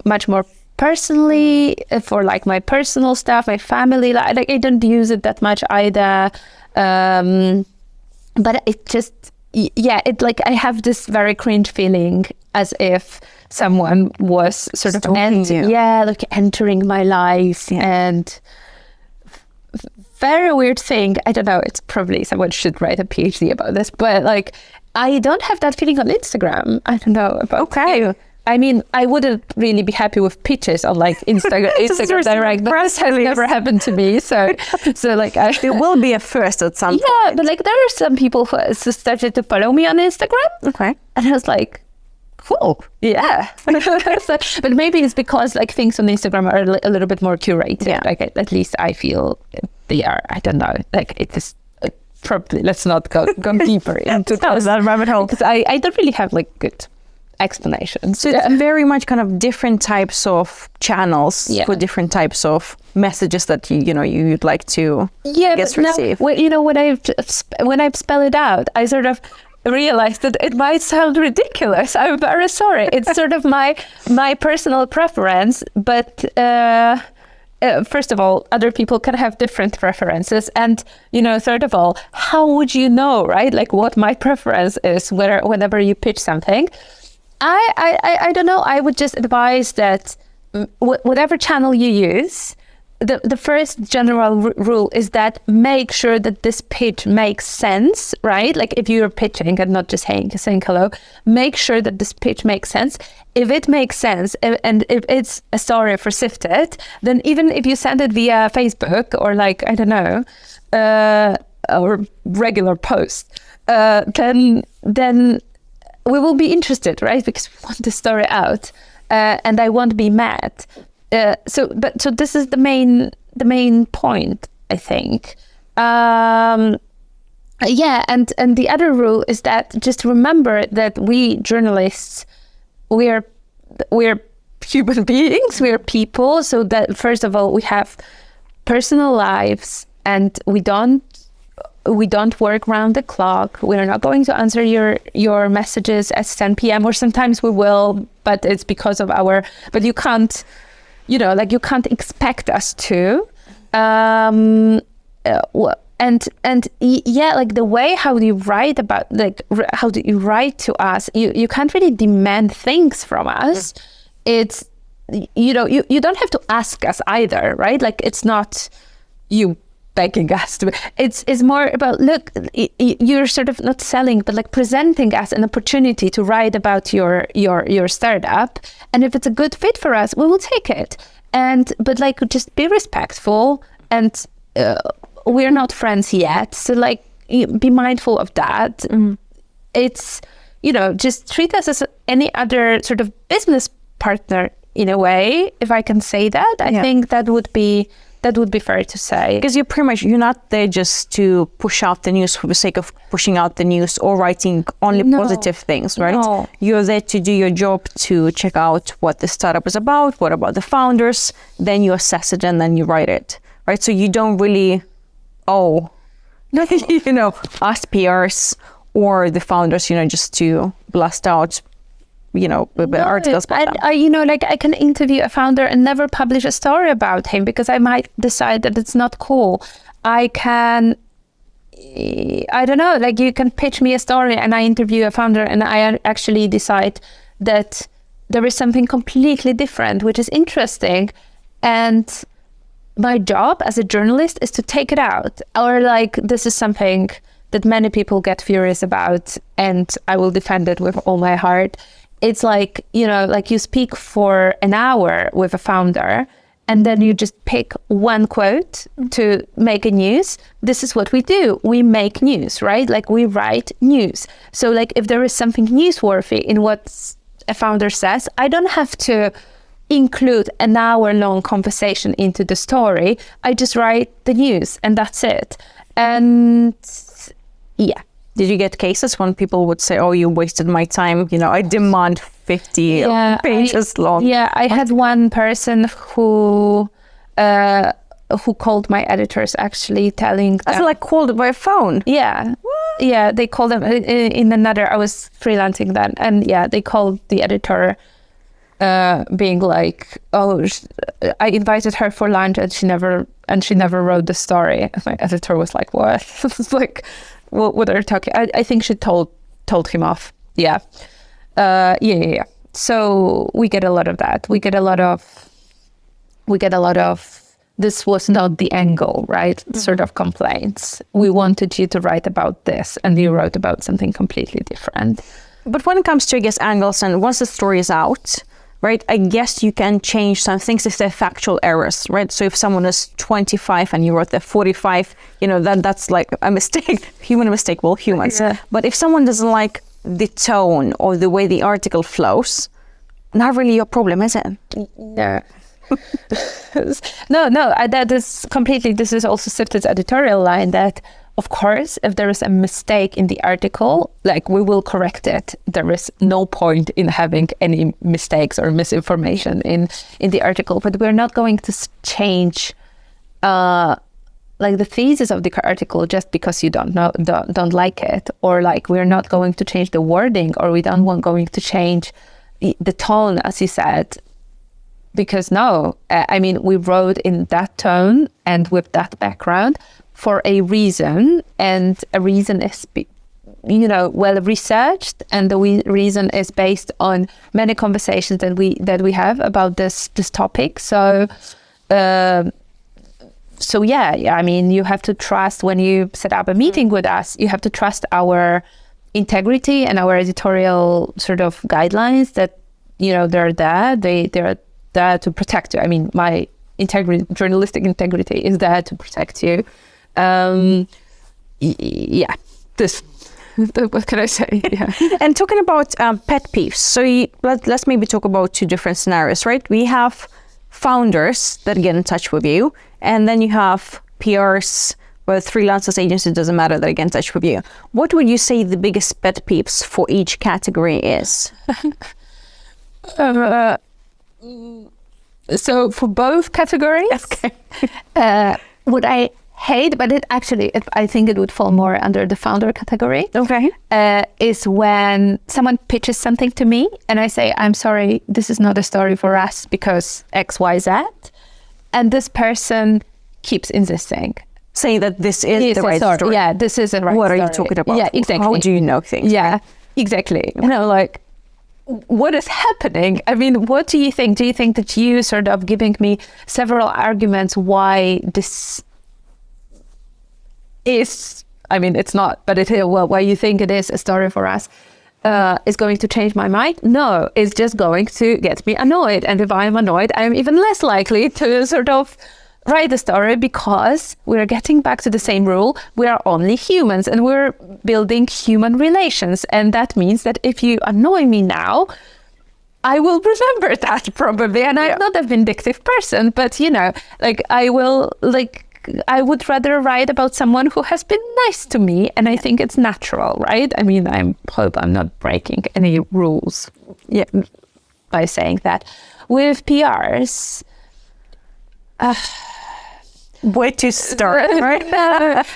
much more personally for like my personal stuff, my family. Like I don't use it that much either. But it just, it like, I have this very cringe feeling as if someone was sort of entering my life. And very weird thing. I don't know. It's probably someone should write a PhD about this, but like, I don't have that feeling on Instagram. I don't know about you. I mean, I wouldn't really be happy with pitches on like Instagram direct. That's never happened to me. So like, there will be a first at some point. Yeah, but like, there are some people who started to follow me on Instagram. Okay, and I was like, cool, yeah. But maybe it's because like things on Instagram are a little bit more curated. Yeah. Like at least I feel they are. I don't know. Like it is. Probably let's not go deeper into that rabbit hole, because I don't really have like good explanations. So it's very much kind of different types of channels for different types of messages that you'd like to receive. When I spell it out, I sort of realized that it might sound ridiculous. I'm very sorry. It's sort of my personal preference, but first of all, other people can have different preferences. And, third of all, how would you know, right? Like what my preference is whenever you pitch something. I don't know. I would just advise that whatever channel you use, the first general rule is that make sure that this pitch makes sense, right? Like if you're pitching and not just saying hello, make sure that this pitch makes sense. If it makes sense, and if it's a story for Sifted, then even if you send it via Facebook or like, I don't know, or regular post, then we will be interested, right? Because we want the story out, and I won't be mad. So this is the main point, I think. And the other rule is that just remember that we journalists, we're human beings, we're people. So that first of all, we have personal lives, and we don't work round the clock. We're not going to answer your messages at 10 p.m. or sometimes we will, but it's because of but you can't, you can't expect us to. Like the way how you write about, like how do you write to us, you can't really demand things from us. It's, you don't have to ask us either, right? Like it's not you begging us to. It's more about, look, you're sort of not selling, but like presenting us an opportunity to write about your startup, and if it's a good fit for us, we will take it. But like, just be respectful, and we're not friends yet, so like be mindful of that. It's, just treat us as any other sort of business partner in a way, if I can say that. I think that would be fair to say. Because you're not there just to push out the news for the sake of pushing out the news or writing only positive things, right? No. You're there to do your job, to check out what the startup is about, what about the founders, then you assess it and then you write it, right? So you don't really ask PRs or the founders, just to blast out articles about them. I can interview a founder and never publish a story about him because I might decide that it's not cool. I don't know, like you can pitch me a story and I interview a founder and I actually decide that there is something completely different, which is interesting. And my job as a journalist is to take it out. Or like, this is something that many people get furious about, and I will defend it with all my heart. It's like, you know, like you speak for an hour with a founder, and then you just pick one quote to make a news. This is what we do. We make news, right? Like we write news. So like if there is something newsworthy in what a founder says, I don't have to include an hour-long conversation into the story. I just write the news and that's it. And yeah. Did you get cases when people would say, oh, you wasted my time, you know, I demand 50 pages long? Yeah, I had one person who called my editors actually telling them. I feel like called by phone. Yeah. What? Yeah, they called them in another, I was freelancing then. And yeah, they called the editor being like, oh, I invited her for lunch and she never wrote the story. And my editor was like, what? It's like, what are you talking? I think she told him off. Yeah. Yeah. So we get a lot of that. We get a lot of this was not the angle, right? Mm-hmm. Sort of complaints. We wanted you to write about this and you wrote about something completely different. But when it comes to, I guess, angles, and once the story is out, right, I guess you can change some things if they're factual errors, right? So if someone is 25 and you wrote there 45, you know, that's like a mistake, human mistake, well, humans. Yeah. But if someone doesn't like the tone or the way the article flows, not really your problem, is it? No. No, that is completely, this is also Sifted's editorial line that, of course, if there is a mistake in the article, like we will correct it. There is no point in having any mistakes or misinformation in the article, but we're not going to change like the thesis of the article just because you don't like it, or like we're not going to change the wording, or we don't want going to change the tone, as you said. Because no, I mean, we wrote in that tone and with that background for a reason, and a reason is, you know, well researched, and the reason is based on many conversations that we have about this topic. So, yeah. I mean, you have to trust when you set up a meeting with us. You have to trust our integrity and our editorial sort of guidelines that, you know, they're there. They're there to protect you. I mean, my journalistic integrity is there to protect you. Yeah, this, what can I say? Yeah. And talking about pet peeves, so let's maybe talk about two different scenarios, right? We have founders that get in touch with you, and then you have PRs, whether freelancers, agencies, doesn't matter, that get in touch with you. What would you say the biggest pet peeves for each category is? So for both categories, okay. Would I hate, but I think it would fall more under the founder category. Okay. Is when someone pitches something to me and I say, I'm sorry, this is not a story for us because X, Y, Z. And this person keeps insisting. Saying that this is the right story. Yeah, this is the right story. What are you talking about? Yeah, exactly. How do you know things? Yeah, exactly. You know, like, what is happening? I mean, what do you think? Do you think that you sort of giving me several arguments why this is, I mean, it's not, but it is, well, why you think it is a story for us is going to change my mind? No, it's just going to get me annoyed. And if I'm annoyed, I'm even less likely to sort of write the story, because we're getting back to the same rule. We are only humans and we're building human relations. And that means that if you annoy me now, I will remember that probably. And I'm not a vindictive person, but you know, like I would rather write about someone who has been nice to me. And I think it's natural, right? I mean, I hope I'm not breaking any rules by saying that. With PRs, where to start, right?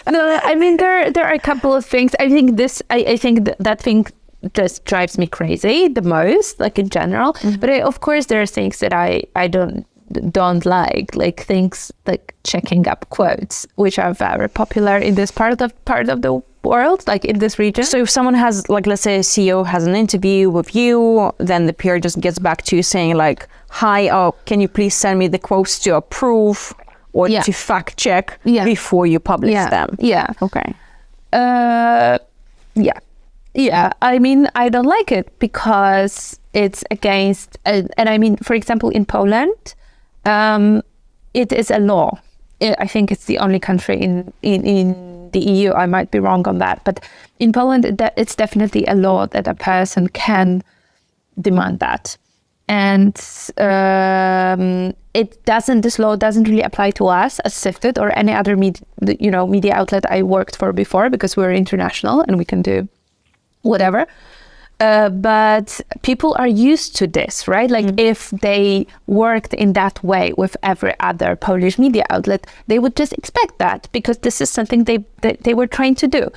No, I mean, there are a couple of things. I think that thing just drives me crazy the most, like in general. Mm-hmm. But of course, there are things that I don't like things like checking up quotes, which are very popular in this part of the world, like in this region. So if someone has, like, let's say a CEO has an interview with you, then the PR just gets back to you saying like, hi, can you please send me the quotes to approve or to fact check before you publish them? Yeah. Okay. Yeah. I mean, I don't like it because it's against, and I mean, for example, in Poland, it is a law. I think it's the only country in the EU. I might be wrong on that, but in Poland, it's definitely a law that a person can demand that. And this law doesn't really apply to us as Sifted or any other media outlet I worked for before, because we're international and we can do whatever. But people are used to this, right? Like if they worked in that way with every other Polish media outlet, they would just expect that because this is something they were trying to do.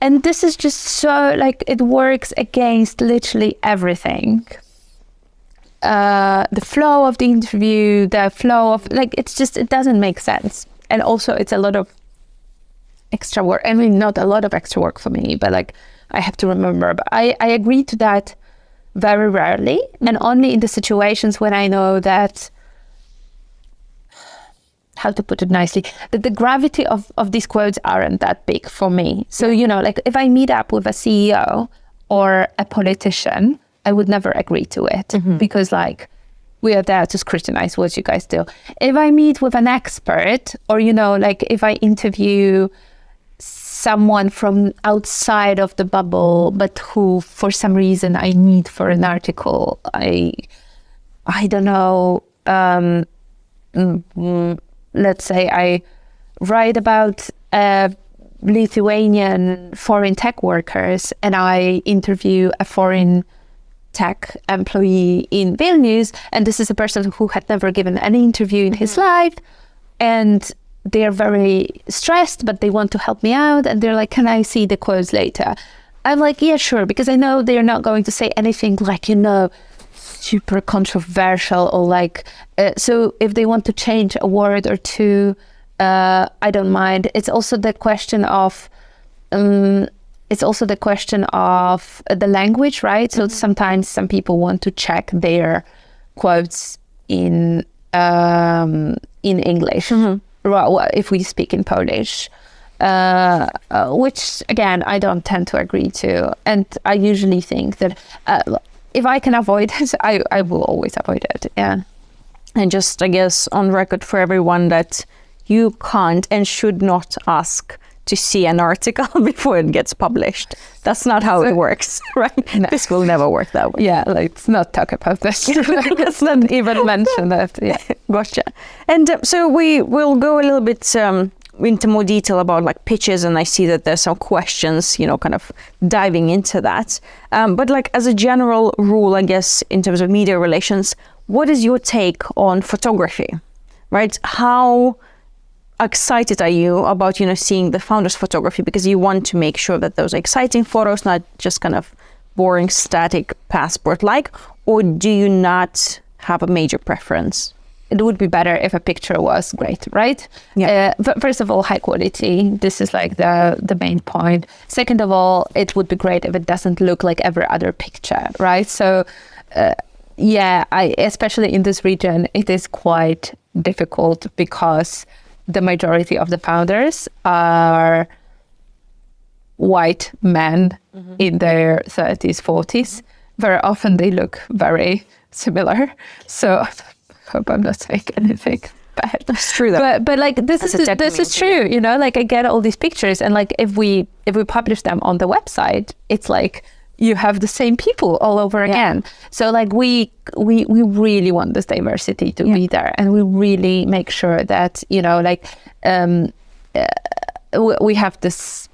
And this is just so, like, it works against literally everything. The flow of the interview, the flow of, like, it doesn't make sense. And also it's a lot of extra work. I mean, not a lot of extra work for me, but like, I have to remember, but I agree to that very rarely, and only in the situations when I know that, how to put it nicely, that the gravity of these quotes aren't that big for me. So, like if I meet up with a CEO or a politician, I would never agree to it because like we are there to scrutinize what you guys do. If I meet with an expert or, like if I interview someone from outside of the bubble, but who for some reason I need for an article, I don't know, let's say I write about Lithuanian foreign tech workers and I interview a foreign tech employee in Vilnius, and this is a person who had never given any interview in his life, and they're very stressed, but they want to help me out. And they're like, can I see the quotes later? I'm like, yeah, sure. Because I know they're not going to say anything like, super controversial or like, so if they want to change a word or two, I don't mind. It's also the question of, the language, right? So sometimes some people want to check their quotes in English. If we speak in Polish, which again, I don't tend to agree to. And I usually think that if I can avoid it, I will always avoid it. Yeah. And just, I guess, on record for everyone that you can't and should not ask to see an article before it gets published. That's not how it works, right? No. This will never work that way. Yeah, let's not talk about this. Let's not even mention that. Yeah, gotcha. And so we will go a little bit into more detail about like pitches, and I see that there's some questions, kind of diving into that. But like as a general rule, I guess, in terms of media relations, what is your take on photography, right? How excited are you about, seeing the founder's photography, because you want to make sure that those are exciting photos, not just kind of boring, static passport-like, or do you not have a major preference? It would be better if a picture was great, right? Yeah. But first of all, high quality. This is like the main point. Second of all, it would be great if it doesn't look like every other picture, right? So, especially in this region, it is quite difficult because the majority of the founders are white men in their 30s, 40s. Very often they look very similar. So I hope I'm not saying anything bad. That's true though. But like this is true, like I get all these pictures, and like if we publish them on the website, it's like you have the same people all over again. So like we really want this diversity to be there, and we really make sure that we have this.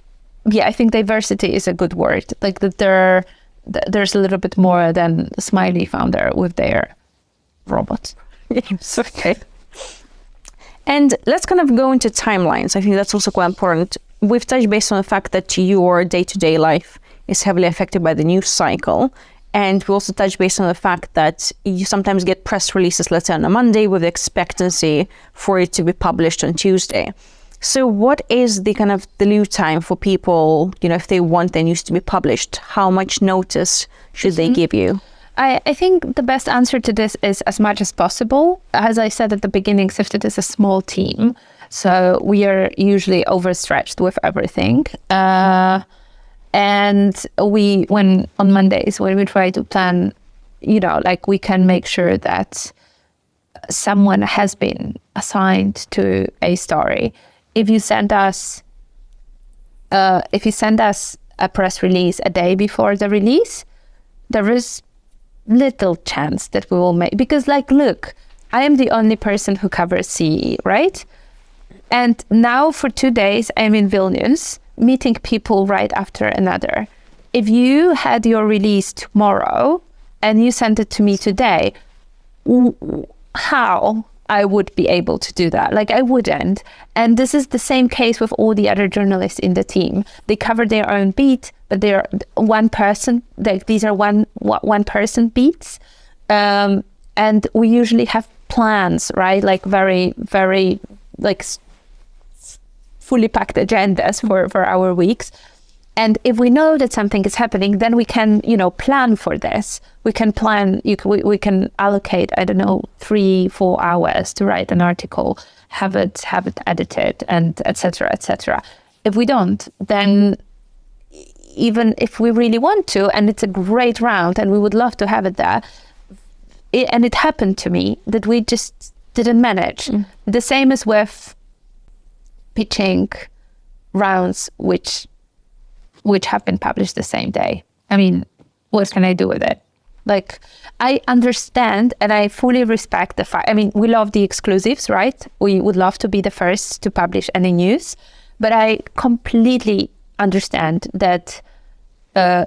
I think diversity is a good word. Like that there's a little bit more than the smiley founder with their robot. Yes, okay. And let's kind of go into timelines. I think that's also quite important. We've touched base on the fact that your day-to-day life is heavily affected by the news cycle. And we also touched base on the fact that you sometimes get press releases, let's say on a Monday, with the expectancy for it to be published on Tuesday. So what is the kind of the lead time for people, if they want their news to be published? How much notice should they give you? I think the best answer to this is as much as possible. As I said at the beginning, Sifted is a small team, so we are usually overstretched with everything. And when on Mondays, when we try to plan, we can make sure that someone has been assigned to a story. If you send us a press release a day before the release, there is little chance that we will make, because look, I am the only person who covers CEE, right? And now for 2 days, I'm in Vilnius, meeting people right after another. If you had your release tomorrow and you sent it to me today, how I would be able to do that? I wouldn't. And this is the same case with all the other journalists in the team. They cover their own beat, but they are one person. These are one person beats. And we usually have plans, right? Very, very fully packed agendas for our weeks. And if we know that something is happening, then we can, plan for this. We can plan, we can allocate, 3-4 hours to write an article, have it edited, and et cetera, et cetera. If we don't, then even if we really want to, and it's a great round and we would love to have it there, and it happened to me that we just didn't manage. The same as with pitching rounds, which have been published the same day. I mean, what can I do with it? I understand and I fully respect the fact. I mean, we love the exclusives, right? We would love to be the first to publish any news, but I completely understand that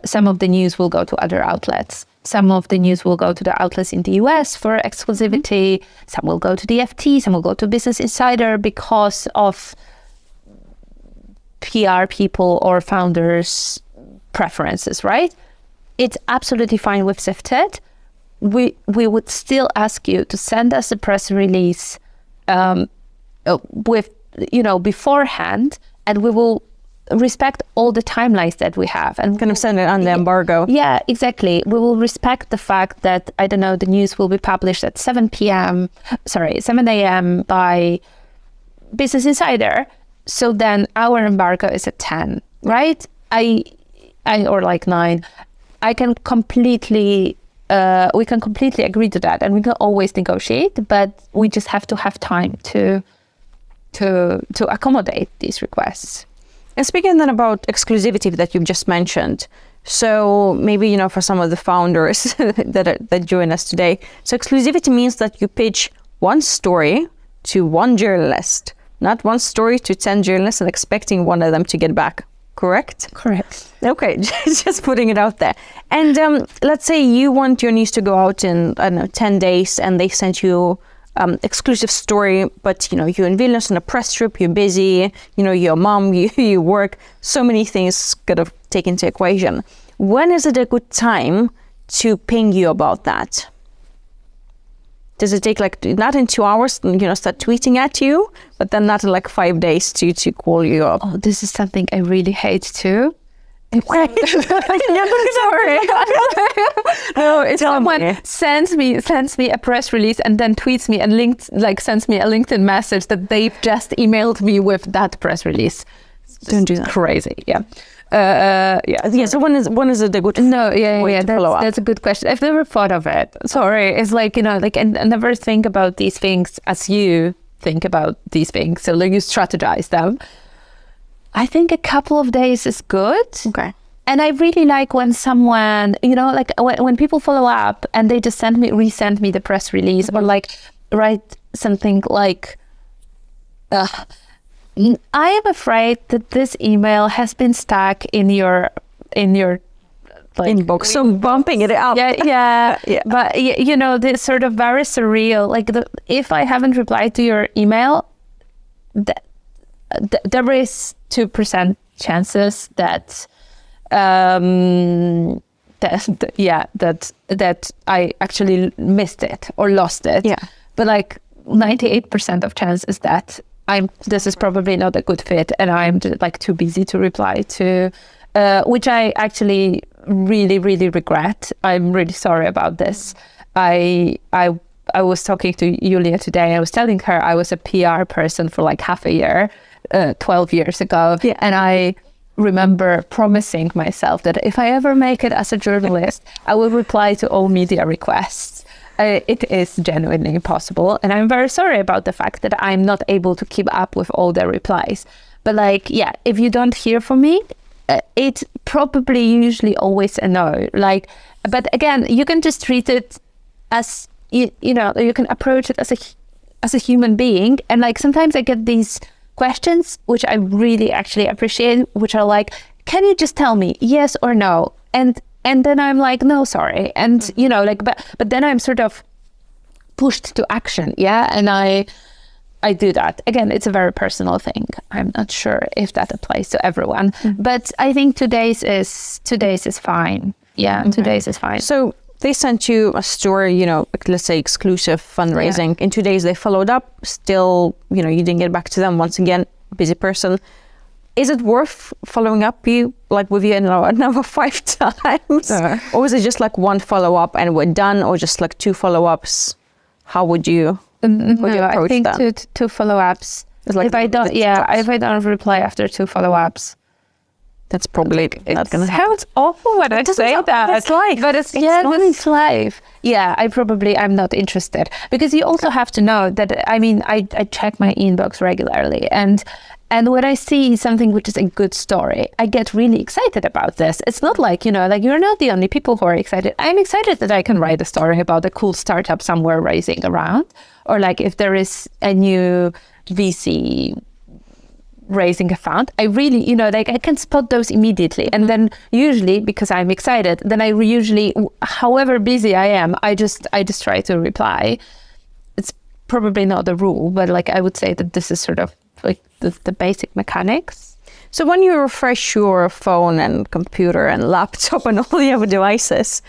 some of the news will go to other outlets. Some of the news will go to the outlets in the US for exclusivity. Some will go to the FT. Some will go to Business Insider because of PR people or founders' preferences, right? It's absolutely fine with Sifted. We would still ask you to send us a press release with beforehand, and we will respect all the timelines that we have and kind of send it on the embargo. Yeah, exactly. We will respect the fact that the news will be published at 7 a.m. by Business Insider. So then our embargo is at 10, right? Or 9. I can completely, we can completely agree to that, and we can always negotiate, but we just have to have time to accommodate these requests. And speaking then about exclusivity that you've just mentioned, so maybe, for some of the founders that join us today, so exclusivity means that you pitch one story to one journalist, not one story to 10 journalists and expecting one of them to get back, correct? Correct. Okay, just putting it out there. And let's say you want your news to go out in, 10 days and they sent you exclusive story, but you're in Vilnius on a press trip, you're busy, you're a mom, you work, so many things got to take into equation. When is it a good time to ping you about that? Does it take not in 2 hours, start tweeting at you, but then not in 5 days to call you up? Oh, this is something I really hate too. Sorry. No, it's someone sends me a press release and then tweets me and sends me a LinkedIn message that they've just emailed me with that press release. Don't do that. Crazy, yeah. So when is it a good way to follow up? That's a good question. I've never thought of it. Sorry, it's I never think about these things as you think about these things. So you strategize them. I think a couple of days is good. Okay. And I really like when someone, when people follow up and they just resend me the press release, or write something like, I am afraid that this email has been stuck in your inbox. So bumping it up. Yeah. But this sort of very surreal, if I haven't replied to your email, there is 2% chances that that I actually missed it or lost it. Yeah. But 98% of chance is that this is probably not a good fit, and I'm like too busy to reply to, which I actually really, really regret. I'm really sorry about this. I was talking to Julia today. I was telling her I was a PR person for like half a year, 12 years ago. Yeah. And I remember promising myself that if I ever make it as a journalist, I will reply to all media requests. It is genuinely impossible. And I'm very sorry about the fact that I'm not able to keep up with all the replies. But like, yeah, if you don't hear from me, it's probably usually always a no. Like, but again, you can just treat it as, you know, you can approach it as a human being. And like, sometimes I get these questions, which I really actually appreciate, which are like, can you just tell me yes or no? And then I'm like, no, sorry. And, you know, like, but then I'm sort of pushed to action. Yeah. And I do that. Again, it's a very personal thing. I'm not sure if that applies to everyone, but I think today's is fine. Yeah. Okay. Today's is fine. So they sent you a story, you know, like, let's say exclusive fundraising. Yeah. In 2 days, they followed up. Still, you know, you didn't get back to them. Once again, busy person. Is it worth following up with you another 5 times? Or is it just like one follow-up and we're done, or just like 2 follow-ups? How would you approach I think that? two follow-ups. Like if I don't reply after 2 follow-ups, that's probably not going to happen. Sounds awful when I say that. It's life. But it's life. Yeah, I'm not interested. Because you also have to know that, I mean, I check my inbox regularly, and when I see something which is a good story, I get really excited about this. It's not like, you know, like you're not the only people who are excited. I'm excited that I can write a story about a cool startup somewhere raising around, or like if there is a new VC raising a fund, I really, you know, like I can spot those immediately. And then usually, because I'm excited, then I usually, however busy I am, I just try to reply. It's probably not the rule, but like I would say that this is sort of like the basic mechanics. So when you refresh your phone and computer and laptop and all the other devices,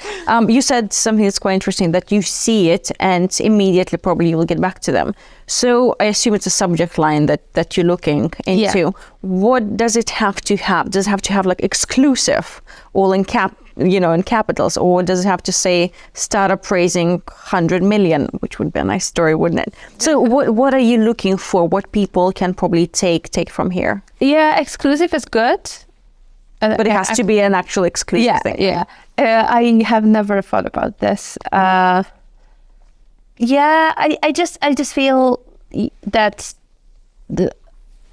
you said something that's quite interesting, that you see it and immediately probably you will get back to them. So I assume it's a subject line that you're looking into. Yeah. What does it have to have? Does it have to have like exclusive, all in capitals, or does it have to say startup raising 100 million, which would be a nice story, wouldn't it? So what are you looking for? What people can probably take from here? Yeah, exclusive is good. But it has to be an actual exclusive thing. Yeah. I have never thought about this. I just feel that the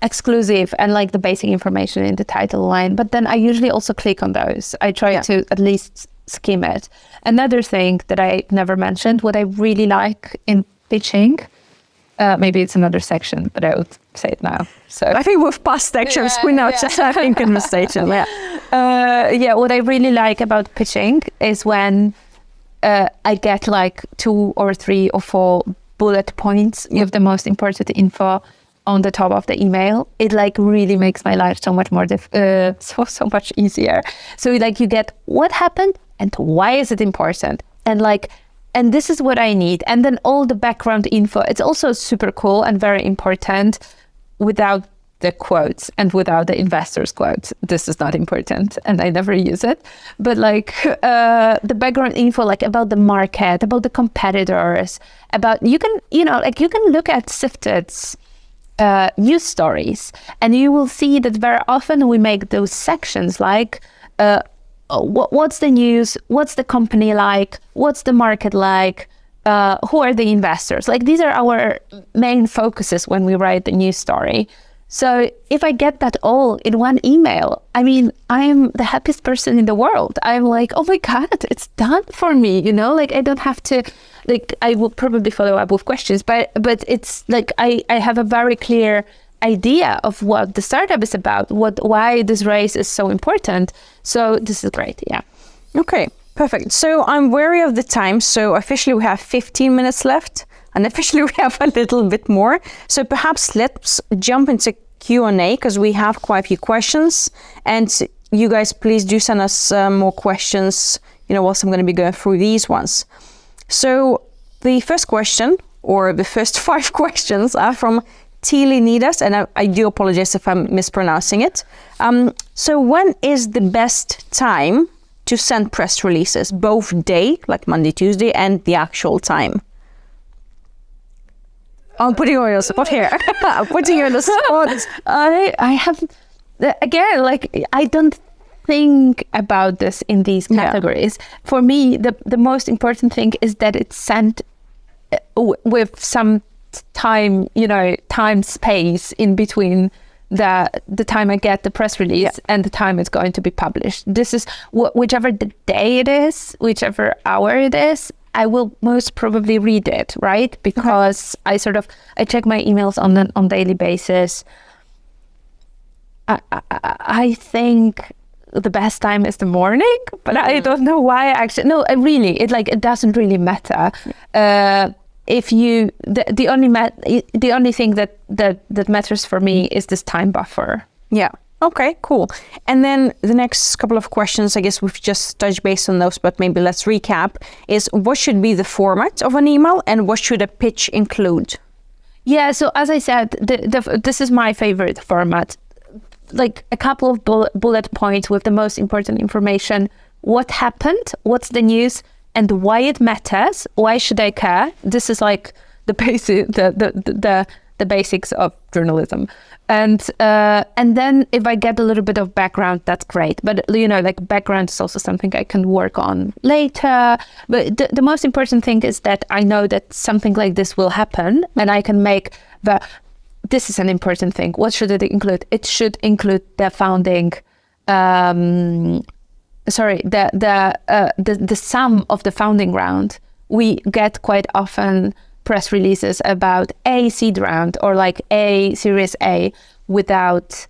exclusive and like the basic information in the title line, but then I usually also click on those. I try to at least skim it. Another thing that I never mentioned, what I really like in pitching, maybe it's another section, but I would say it now. So I think with past sections, we know just I think in the station. What I really like about pitching is when I get like 2 or 3 or 4 bullet points with the most important info on the top of the email. It like really makes my life so much more so much easier. So like you get what happened and why is it important, and this is what I need, and then all the background info. It's also super cool and very important without the quotes and without the investors' quotes. This is not important and I never use it. But like the background info, like about the market, about the competitors, about you can look at Sifted's news stories, and you will see that very often we make those sections like what's the news, what's the company like, what's the market like, who are the investors. Like these are our main focuses when we write the news story. So if I get that all in one email, I mean, I'm the happiest person in the world. I'm like, oh my God, it's done for me, you know, like I don't have to, like I will probably follow up with questions, but it's like I have a very clear idea of what the startup is about, why this race is so important. So this is great, yeah. Okay, perfect. So I'm wary of the time. So officially we have 15 minutes left. And officially we have a little bit more. So perhaps let's jump into Q&A, because we have quite a few questions. And you guys, please do send us more questions, whilst I'm going to be going through these ones. So the first question, or the first 5 questions, are from Tilinidas, and I do apologize if I'm mispronouncing it. So when is the best time to send press releases, both day, like Monday, Tuesday, and the actual time? I'm putting you on the spot here. I'm putting you on the spot. I have, again, like, I don't think about this in these categories. Yeah. For me, the most important thing is that it's sent with some time, time space in between the time I get the press release and the time it's going to be published. This is whichever the day it is, whichever hour it is, I will most probably read it, right? Because I check my emails on daily basis. I think the best time is the morning, but I don't know why. Actually, no, it doesn't really matter. If you the only thing that matters for me is this time buffer. Yeah. Okay, cool. And then the next couple of questions, I guess we've just touched base on those, but maybe let's recap, is what should be the format of an email and what should a pitch include? Yeah, so as I said, this is my favorite format. Like a couple of bullet points with the most important information. What happened? What's the news? And why it matters? Why should I care? This is like the basic, the basics of journalism. And then if I get a little bit of background, that's great. But like background is also something I can work on later. But the most important thing is that I know that something like this will happen, and I can make this is an important thing. What should it include? It should include the founding. The sum of the founding round. We get quite often press releases about a seed round or like a Series A without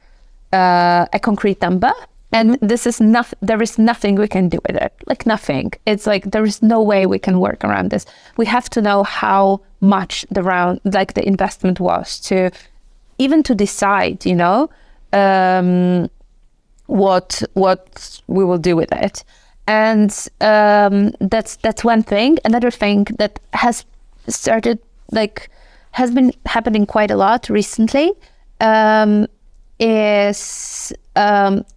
a concrete number. And this is there is nothing we can do with it, like nothing. It's like there is no way we can work around this. We have to know how much the round, like the investment was to decide, what we will do with it. And that's one thing. Another thing that has been happening quite a lot recently is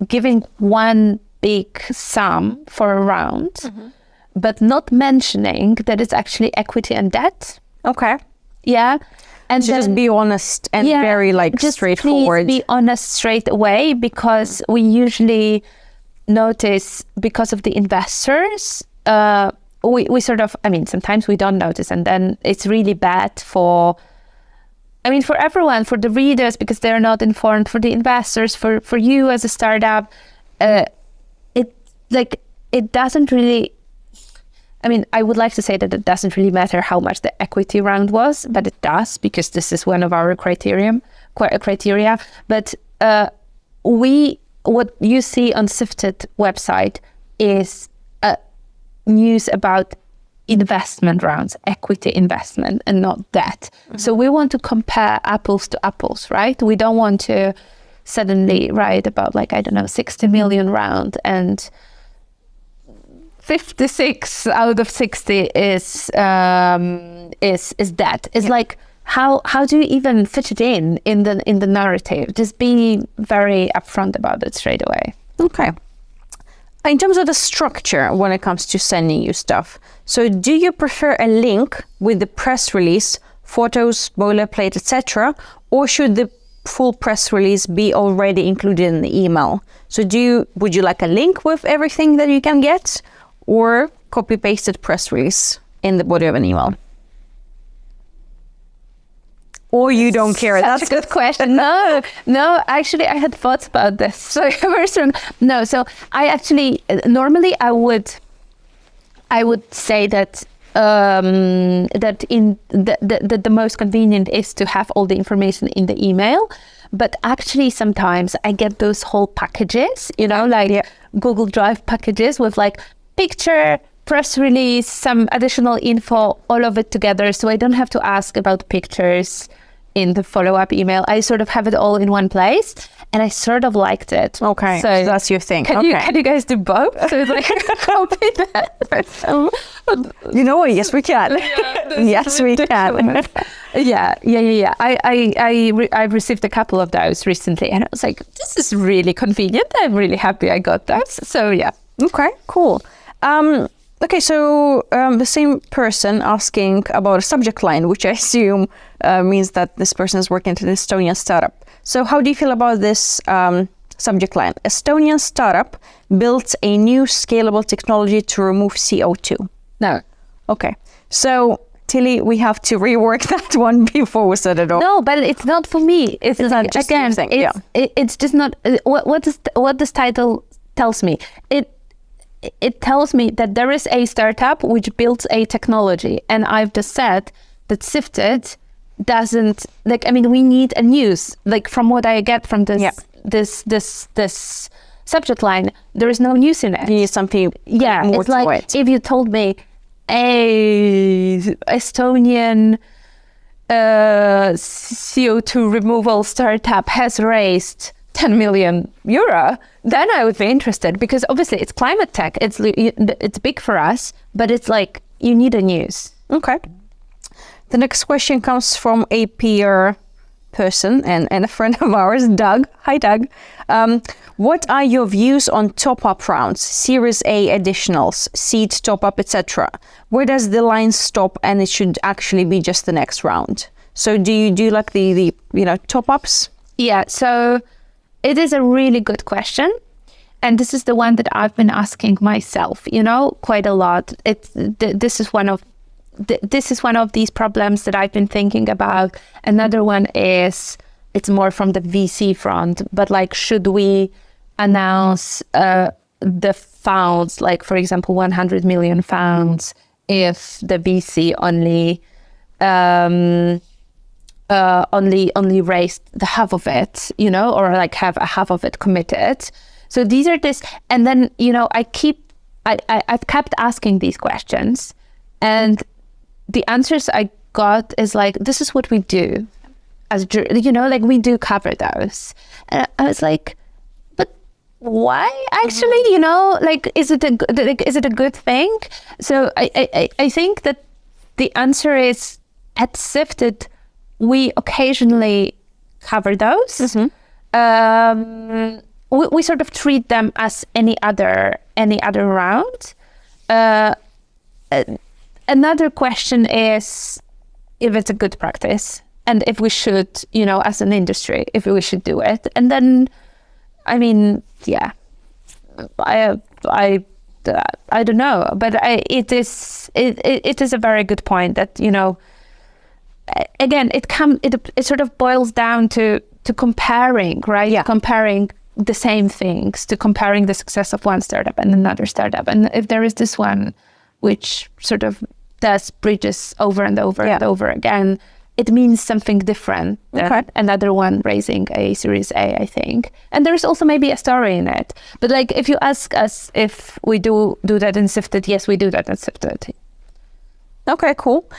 giving one big sum for a round, but not mentioning that it's actually equity and debt. Okay. Yeah. And just be honest and very straightforward. Please be honest straight away, because we usually notice, because of the investors, we sometimes we don't notice, and then it's really bad for everyone, for the readers, because they're not informed, for the investors, for you as a startup. It doesn't really, I would like to say that it doesn't really matter how much the equity round was, but it does, because this is one of our criteria. But what you see on Sifted website is news about investment rounds, equity investment, and not debt. So we want to compare apples to apples, right? We don't want to suddenly write about 60 million round and 56 out of 60 is debt. It's like, how do you even fit it in the narrative? Just be very upfront about it straight away. Okay. In terms of the structure when it comes to sending you stuff, so do you prefer a link with the press release, photos, boilerplate, etc., or should the full press release be already included in the email? So would you like a link with everything that you can get, or copy-pasted press release in the body of an email? Or you don't care? That's a good question. No, actually, I had thoughts about this. So I actually, normally I would say that the most convenient is to have all the information in the email. But actually, sometimes I get those whole packages, Google Drive packages with picture, press release, some additional info, all of it together. So I don't have to ask about pictures in the follow-up email. I sort of have it all in one place, and I sort of liked it. Okay, so that's your thing. Can you guys do both? So it's like copy that. You know what? Yes, we can. Yes, we can. Yeah. I've received a couple of those recently, and I was like, this is really convenient. I'm really happy I got those. So yeah. Okay, cool. Okay, so the same person asking about a subject line, which I assume means that this person is working at an Estonian startup. So how do you feel about this subject line? Estonian startup built a new scalable technology to remove CO2. No. Okay, so Tilly, we have to rework that one before we set it off. No, but it's not for me. It's not just again. thing, It's just not what this title tells me. It tells me that there is a startup which builds a technology, and I've just said that Sifted doesn't we need a news. Like from what I get from this subject line, there is no news in it. You need something more it's like it. If you told me a Estonian CO2 removal startup has raised 10 million euro, then I would be interested, because obviously it's climate tech. It's big for us, but it's like you need a news. Okay. The next question comes from a peer person and a friend of ours, Doug. Hi, Doug. What are your views on top-up rounds, Series A additionals, seed top-up, etc.? Where does the line stop and it should actually be just the next round? So do you like the top-ups? Yeah, so it is a really good question. And this is the one that I've been asking myself, quite a lot. This is one of these problems that I've been thinking about. Another one is, it's more from the VC front, but like, should we announce the funds, like for example, 100 million funds, if the VC only raised the half of it, or like have a half of it committed. So these are and then, I've kept asking these questions, and the answers I got is like, this is what we do as, we do cover those. And I was like, but why actually, is it a good thing? So I think that the answer is, at Sifted, we occasionally cover those. We sort of treat them as any other round. Another question is if it's a good practice, and if we should, as an industry, if we should do it. And then, I don't know, but it is a very good point that, again, it sort of boils down to comparing, right? Yeah. Comparing the same things, to comparing the success of one startup and another startup. And if there is this one which sort of does bridges over and over and over again, it means something different than another one raising a Series A, I think. And there's also maybe a story in it. But like, if you ask us if we do that in Sifted, yes, we do that in Sifted. Okay, cool.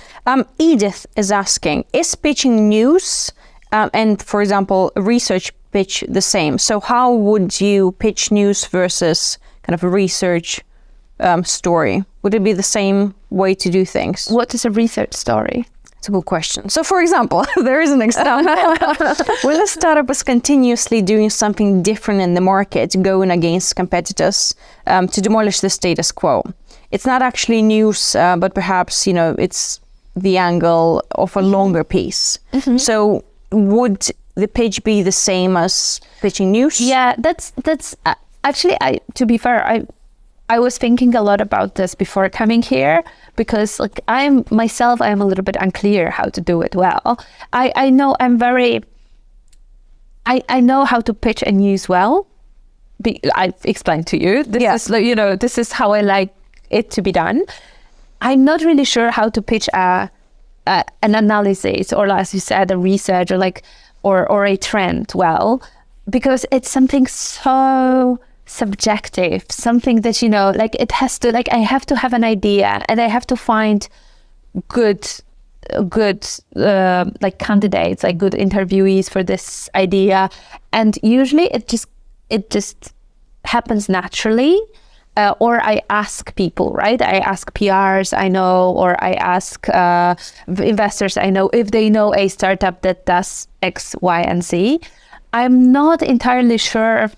Edith is asking, is pitching news and, for example, research pitch the same? So how would you pitch news versus kind of a research story? Would it be the same way to do things? What is a research story? It's a good question. So, for example, there is an example where the startup is continuously doing something different in the market, going against competitors to demolish the status quo. It's not actually news, but perhaps, it's the angle of a longer piece. So would the pitch be the same as pitching news? Yeah, that's actually, to be fair, I was thinking a lot about this before coming here, because like I am a little bit unclear how to do it well. I know I know how to pitch a news well. I've explained to you. This is how I like it to be done. I'm not really sure how to pitch an analysis, or as you said, a research, or a trend well, because it's something so subjective, something that it has to, I have to have an idea, and I have to find good good like candidates, like good interviewees for this idea, and usually it just happens naturally. Or I ask people, right? I ask PRs I know, or I ask investors I know if they know a startup that does X, Y, and Z. I'm not entirely sure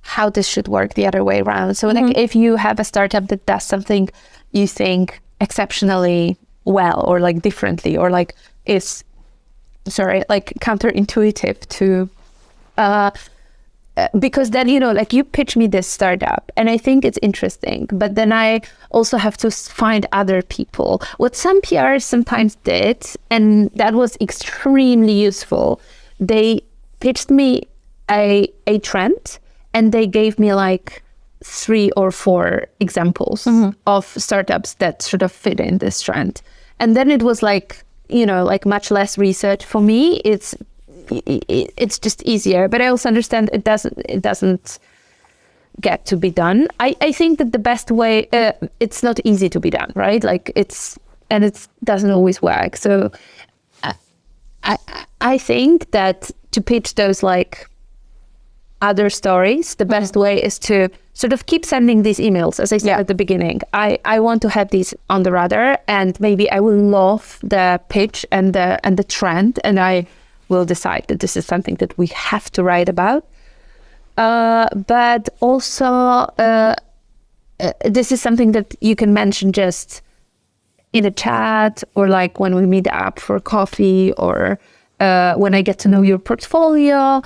how this should work the other way around. So like if you have a startup that does something you think exceptionally well, or like differently, or like is, like counterintuitive to, because then, like you pitch me this startup and I think it's interesting, but then I also have to find other people. What some PRs sometimes did, and that was extremely useful, they pitched me a trend and they gave me like 3 or 4 examples of startups that sort of fit in this trend. And then it was like, like much less research for me. It's just easier, but I also understand it doesn't get to be done. I think that the best way, it's not easy to be done, right? Like it doesn't always work. So I think that to pitch those like other stories, the best way is to sort of keep sending these emails, as I said at the beginning. I want to have these on the radar, and maybe I will love the pitch and the trend, and I will decide that this is something that we have to write about. But also, this is something that you can mention just in a chat, or like when we meet up for coffee, or when I get to know your portfolio.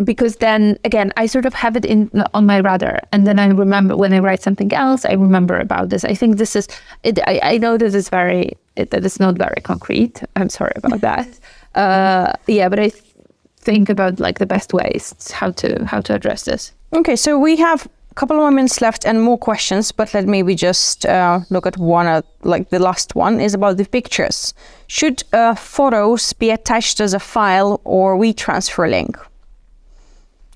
Because then again, I sort of have it on my radar, and then I remember when I write something else, I remember about this. I think this is it. I know that that it's not very concrete. I'm sorry about that. But I think about like the best ways how to address this. Okay, so we have a couple more minutes left and more questions, but let me just look at one. Like the last one is about the pictures. Should photos be attached as a file or WeTransfer link?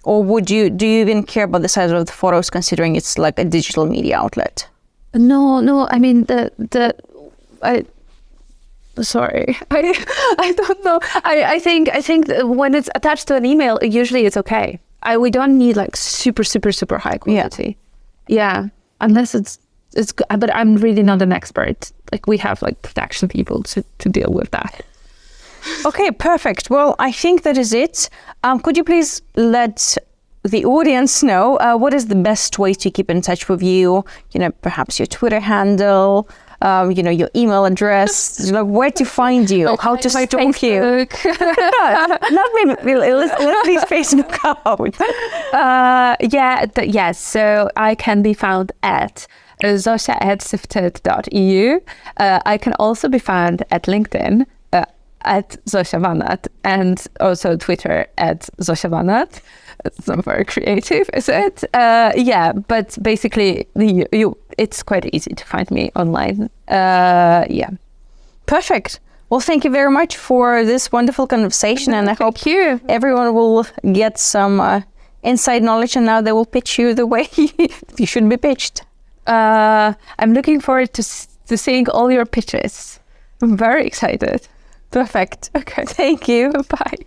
Or do you even care about the size of the photos, considering it's like a digital media outlet? No. I mean, sorry, I don't know. I think when it's attached to an email, usually it's okay. We don't need like super high quality. Yeah, unless it's. But I'm really not an expert. Like we have like production people to deal with that. Okay, perfect. Well, I think that is it. Could you please let the audience know what is the best way to keep in touch with you? Perhaps your Twitter handle, your email address, where to find you, how to stalk you. Not maybe, let's leave Facebook out. Yes. So I can be found at Zosia at Sifted.eu. I can also be found at LinkedIn. At Zosia Wanat, and also Twitter at Zosia Wanat. It's not very creative, is it? But basically, it's quite easy to find me online. Perfect. Well, thank you very much for this wonderful conversation, and I hope everyone will get some inside knowledge, and now they will pitch you the way you should be pitched. I'm looking forward to seeing all your pitches. I'm very excited. Perfect. Okay. Thank you. Bye.